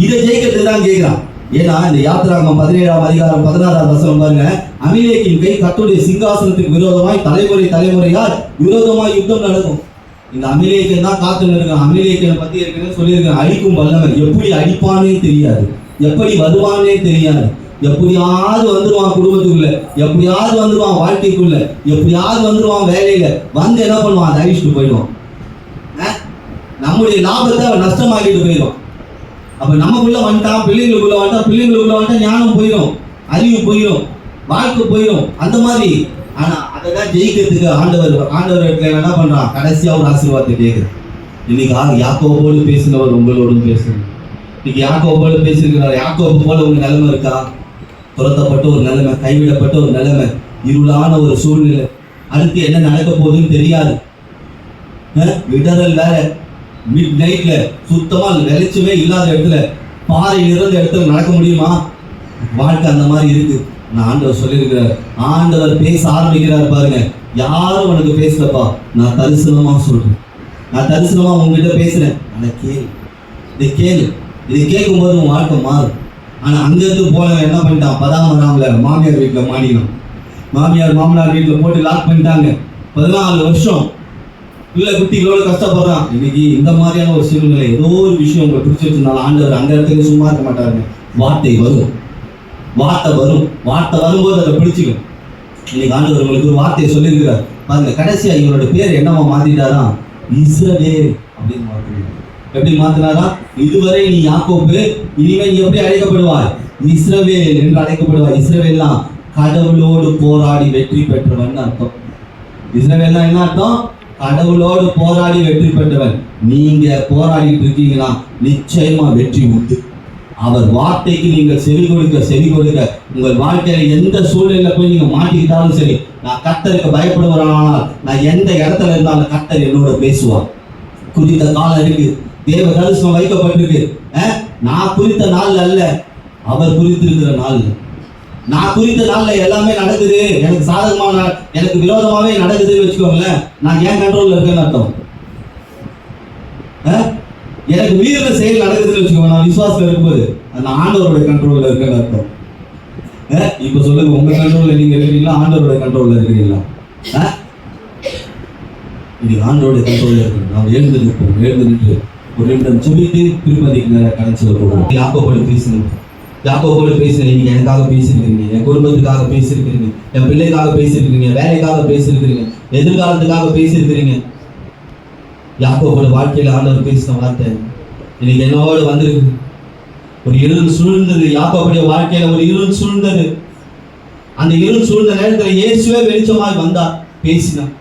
இதை ஜெயிக்கிறதுக்கு தான் கேட்கிறான். ஏன்னா இந்த யாத்திராகமம் 17ஆம் அதிகாரம் 16ஆம் வசனம் பாருங்க, அமலேக்கின் கை கர்த்தருடைய சிங்காசனத்துக்கு விரோதமாய் தலைமுறையால் விரோதமாய் யுத்தம் நடக்கும். இந்த அமலேக்கன் தான் காத்து இருக்கான். அமலேக்கனை பத்தி ஏற்கனவே சொல்லியிருக்கேன், அழிக்கும் வல்லவன். எப்படி அடிப்பானே தெரியாது, எப்படி வருவானே தெரியாது. எப்படியாவது வந்துருவான் குடும்பத்துக்குள்ள, எப்படியாவது வந்துருவான் வாழ்க்கைக்குள்ள, எப்படியாவது வந்துருவான் வேலையில. வந்து என்ன பண்ணுவான், அதை அழிச்சுட்டு போயிடுவான். நம்முடைய லாபத்தை அவன் நஷ்டமாக்கிட்டு போயிடும். அப்ப நமக்குள்ள வந்துட்டான், பிள்ளைங்களுக்குள்ள வந்துட்டா ஞானம் போயிடும், அறிவு போயிடும், வாழ்க்கை போயிடும். அந்த மாதிரி. ஆனா அதான் ஜெயிக்கிறதுக்கு ஆண்டவர் என்ன பண்றான், கடைசியா ஒரு ஆசீர்வாதத்தை கேட்குது. இன்னைக்கு யாக்கோபோடு பேசினவர் உங்களோடும் பேசணும். இன்னைக்கு யாக்கோபோடு பேசியிருக்கிறார். யாக்கோபு போல உங்க நிலைமை இருக்கா? துரத்தப்பட்ட ஒரு நிலைமை, கைவிடப்பட்ட ஒரு நிலைமை, இருளான ஒரு சூழ்நிலை, அடுத்து என்ன நடக்க போகுதுன்னு தெரியாது. விடறல் வேற, மிட் நைட்ல சுத்தமா வெளிச்சமே இல்லாத இடத்துல, பாறை நிறைந்த இடத்துல நடக்க முடியுமா? வாழ்க்கை அந்த மாதிரி இருக்கு. நான் ஆண்டவர் சொல்லியிருக்கிறார், ஆண்டவர் பேச ஆரம்பிக்கிறார் பாருங்க. யாரும் உனக்கு பேசலப்பா, நான் தரிசனமா சொல்றேன், நான் தரிசனமா உங்ககிட்ட பேசுறேன். ஆனா கேளு, இதை கேட்கும் போது உன் வாழ்க்கை மாறும். ஆனா அங்கிருந்து போனவன் என்ன பண்ணிட்டான், பதாமராமல மாமியார் வீட்டுல மாட்டினான். மாமனார் வீட்டுல போட்டு லாக் பண்ணிட்டாங்க. 14 வருஷம் பிள்ளை குட்டிகளோட கஷ்டப்படுறான். இன்னைக்கு இந்த மாதிரியான ஒரு சூழ்நிலை, ஏதோ ஒரு விஷயம் உங்களை பிடிச்சி வச்சிருந்தாலும் ஆண்டவர் அந்த இடத்துக்கு சும்மா இருக்க மாட்டாருங்க. வார்த்தை வரும்போது அதை பிடிச்சிக்கும். இன்னைக்கு ஆண்டவர் உங்களுக்கு ஒரு வார்த்தையை சொல்லியிருக்கிறார் பாருங்க. கடைசியா இவரோட பேர் என்னவா மாத்திட்டாரா, இஸ்ரவேல் அப்படின்னு மாத்தினார். எப்படி மாத்தினாரா, இதுவரை நீ யாக்கோபு, இனிமேல் நீ எப்படி அழைக்கப்படுவாய், இஸ்ரவேல் என்று அழைக்கப்படுவாய். இஸ்ரவேல்லாம் கடவுளோடு போராடி வெற்றி பெற்றவன் அர்த்தம். இஸ்ரவேல்னா என்ன அர்த்தம், கடவுளோடு போராடி வெற்றி பெற்றவன். நீங்க போராடிட்டு இருக்கீங்கன்னா நிச்சயமா வெற்றி உண்டு. அவர் வார்த்தைக்கு நீங்கள் செவி கொடுக்க உங்கள் வாழ்க்கையில எந்த சூழ்நிலையில போய் நீங்க மாட்டிக்கிட்டாலும் சரி, நான் கர்த்தருக்கு பயப்படுவரானால் நான் எந்த இடத்துல இருந்தாலும் கர்த்தர் என்னோட பேசுவார். குறித்த காலம் இருக்கு, தேவ தரிசனம் வைக்கப்பட்டிருக்கு. நான் குறித்த நாள் அல்ல, அவர் குறித்திருக்கிற நாள். நான் குறித்த நாள்ல எல்லாமே நடக்குது, எனக்கு சாதகமான எனக்கு விரோதமாவே நடக்குதுன்னு வச்சுக்கோங்களேன், நான் ஏன் கண்ட்ரோல்ல இருக்கேன்னு அர்த்தம். எனக்கு மீறின செயல் நடக்குதுன்னு வச்சுக்கோங்க, நான் விசுவாசத்துல இருக்கும்போது அந்த ஆண்டவரோட கண்ட்ரோல்ல இருக்கேன்னு அர்த்தம். இப்ப சொல்லுங்க, உங்க கண்ட்ரோல்ல நீங்க இருக்கீங்களா, ஆண்டவரோட கண்ட்ரோல்ல இருக்கிறீங்களா? இது ஆண்டவரோட கண்ட்ரோல்ல இருக்கு. நாம் எழுந்து நின்று ஒரு நிமிடம் செபித்து திருப்பதிக்கு நேரம் கடந்து செல்ல போகிறோம். யாக்கோபோடு பேசுறீங்க, நீங்க எனக்காக பேசியிருக்கிறீங்க, என் குடும்பத்துக்காக பேசியிருக்கிறீங்க, என் பிள்ளைக்காக பேசியிருக்கிறீங்க, வேலைக்காக பேசியிருக்கிறீங்க, எதிர்காலத்துக்காக பேசியிருக்கிறீங்க. யாக்கோபோட வாழ்க்கையில ஆண்டவர் பேசின வார்த்தை இன்னைக்கு என்னோட வந்திருக்கு. ஒரு இருள் சூழ்ந்தது, யாக்கோபுடைய வாழ்க்கையில ஒரு இருள் சூழ்ந்தது. அந்த இருள் சூழ்ந்த நேரத்தில் இயேசுவே வெளிச்சமாய் வந்தார், பேசினார்.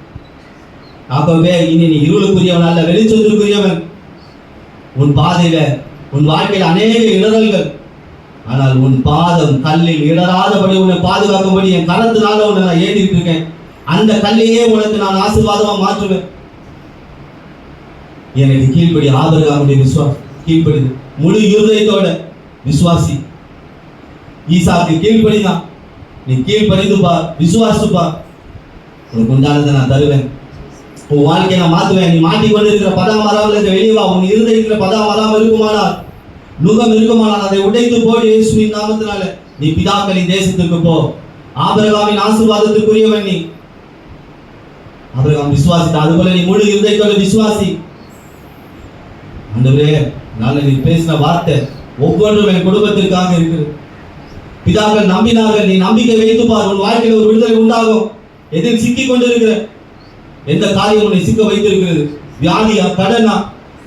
யாக்கோபே, இனி நீ இருளுக்குரியவன் அல்ல, வெளிச்சத்திற்குரியவன். உன் பாதையில உன் வாழ்க்கையில அநேக இடரல்கள், ஆனால் உன் பாதம் கல்லில் இடராதபடி உன்னை பாதுகாக்கும்படி என் கரத்தினால உன்னை நான் ஏற்றிட்டு இருக்கேன். அந்த கல்லையே உனக்கு நான் ஆசீர்வாதமா மாற்றுவேன். எனக்கு கீழ்ப்படி. ஆபிரகாமுடைய விசுவாசம் கீழ்ப்படிது, முழு இருதயத்தோட விசுவாசி. ஈசாக்கு கீழ்ப்படிதான். நீ கீழ்ப்படிந்துப்பா, விசுவாசுப்பா, உனக்கு உண்டானதை நான் தருவேன். உன் வாழ்க்கையை நான் மாற்றுவேன். நீ மாட்டிக்கொண்டு இருக்கிற பதாம் வராமல் வெளியே வா. உன் இருதயத்துல பதாம் வராமல் இருக்குமானால், நுகம் இருக்குமானால் அதை உடைத்து போடு இயேசுவின் நாமத்தினால. நீ பிதாக்களின் தேசத்துக்கு போ. ஆபிரகாமின் ஆசீர்வாதத்துக்குரியவன் நீ. ஆபிரகாம் விசுவாசித்தான், அதுபோல நீ முழு இருதயத்தோட விசுவாசி. ஆண்டவரே, நான் நீ பேசின வார்த்தை ஒவ்வொன்றும் என் குடும்பத்திற்காக இருக்குது. பிதாக்கள் நம்பினார்கள், நீ நம்பிக்கை வைத்து பார், உன் வாழ்க்கையில் ஒரு விடுதலை உண்டாகும். எதில் சிக்கிக் கொண்டிருக்கிற எந்த காரியம் உன்னை சிக்க வைத்திருக்கிறது, வியாதியா, கடனா,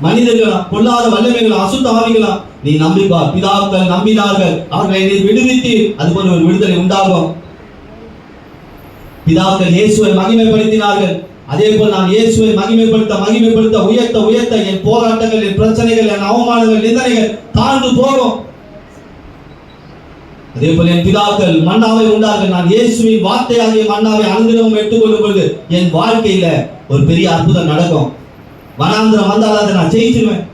மனிதர்களா, பொல்லாத வல்லமைகளா, அசுத்த ஆவிகளா, நீ நம்பிப்பார். பிதாக்கள் நம்பினார்கள், அவர்களை நீ விடுவித்து அதுபோல ஒரு விடுதலை உண்டாகும். பிதாக்கள் இயேசுவை மகிமைப்படுத்தினார்கள், அதே போல் நான் இயேசுவை மகிமைப்படுத்த உயர்த்த என் போராட்டங்கள், என் பிரச்சனைகள், என் அவமானங்கள், நிந்தனைகள் தாழ்ந்து போகும். அதே போல என் பிதாக்கள் மன்னாவை உண்டார்கள், நான் இயேசுவின் வார்த்தையாகிய மன்னாவை அனுதினமும் எடுத்துக்கொள்ளும் பொழுது என் வாழ்க்கையில ஒரு பெரிய அற்புதம் நடக்கும். வனாந்திரம் வந்தால் அதை நான் ஜெயிச்சிருவேன்.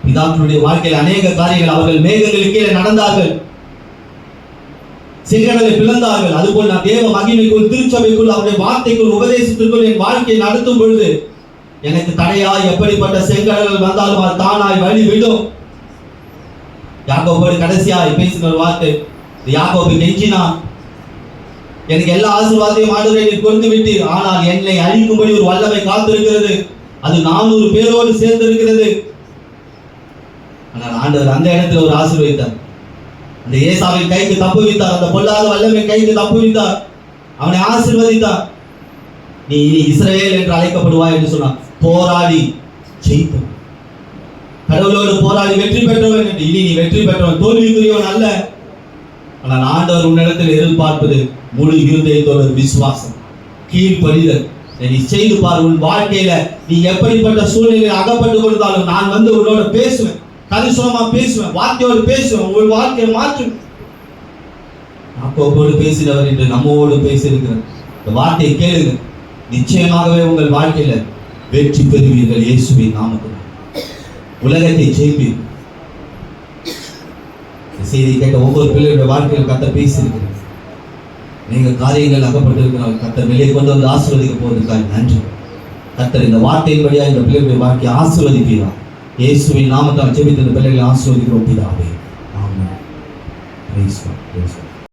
பிதாக்களுடைய வாழ்க்கையில் அநேக காரியங்கள், அவர்கள் மேகங்களுக்கு கீழே நடந்தார்கள், சிகரங்களை பிளந்தார்கள். அதுபோல் நான் தேவ மகிமைக்குள், திருச்சபைக்குள், அவருடைய வார்த்தைக்குள், உபதேசத்திற்குள் என் வாழ்க்கையை நடத்தும் பொழுது எனக்கு தடையாய் எப்படிப்பட்ட செங்கடல்கள் வந்தாலும் அது தானாய் வழி விடும். யாக்கோபோடு கடைசியாய் பேசின ஒரு வார்த்தை, யாக்கோபு கெஞ்சினான், எனக்கு எல்லா ஆசீர்வாதத்தையும் ஆண்டவரே நீர் கொடுத்து விட்டீர், ஆனால் என்னை அழிக்கும்படி ஒரு வல்லமை காத்திருக்கிறது, அது 400 பேரோடு சேர்ந்து இருக்கிறது. ஆனால் ஆண்டவர் அந்த இடத்துல ஒரு ஆசீர்வதித்தார். அந்த ஏசாவின் கைக்கு தப்புவித்தார், அந்த பொல்லாத வல்லமை கைக்கு தப்புவித்தார், அவனை ஆசீர்வதித்தார். நீ இனி இஸ்ரவேல் என்று அழைக்கப்படுவாய் என்று சொன்னார். போராடி ஜெயித்தவன், கடவுளோடு போராடி வெற்றி பெற்றவன் என்று. இனி நீ வெற்றி பெற்றவன், தோல்விக்குரியவன் அல்ல. ஆனால் ஆண்டவர் உன்னிடத்தில் எதிர்பார்ப்பது முழு இருதயத்தோட விசுவாசம், கீழ்ப்படிதல். நீ செய்து பார், உன் வாழ்க்கையில நீ எப்படிப்பட்ட சூழ்நிலை அகப்பட்டு கொண்டாலும் நான் வந்து உன்னோட பேசுவேன், கரிசனமா பேசுவேன், வார்த்தையோடு பேசுவேன், உன் வாழ்க்கையை மாற்றும். யாக்கோபோடு பேசினவர் என்று நம்மோடு பேசியிருக்கிறார். இந்த வார்த்தையை கேளுங்க, நிச்சயமாகவே உங்கள் வாழ்க்கையில வெற்றி பெறுவீர்கள். இயேசுவின் நாமத்தில் உலகத்தை ஜெயிப்பீர்கள். செய்தி கேட்ட ஒவ்வொரு பிள்ளைகளுடைய வாழ்க்கையில் கர்த்தர் பேசியிருக்கிறார். நீங்க காரியங்கள் அகப்பட்டிருக்கிறார், கர்த்தர் வெளியே கொண்டு வந்து ஆசீர்வதிக்க போவதற்காக நன்றி. கர்த்தர் இந்த வார்த்தையின் வழியா இந்த பிள்ளைகளுடைய வாழ்க்கையை ஆசீர்வதிப்பீரா. இயேசுவின் நாமத்தால் ஜெபித்த இந்த பிள்ளைகளை ஆசீர்வதிக்கிறோம் பிதாவே. ஆமென். Praise God.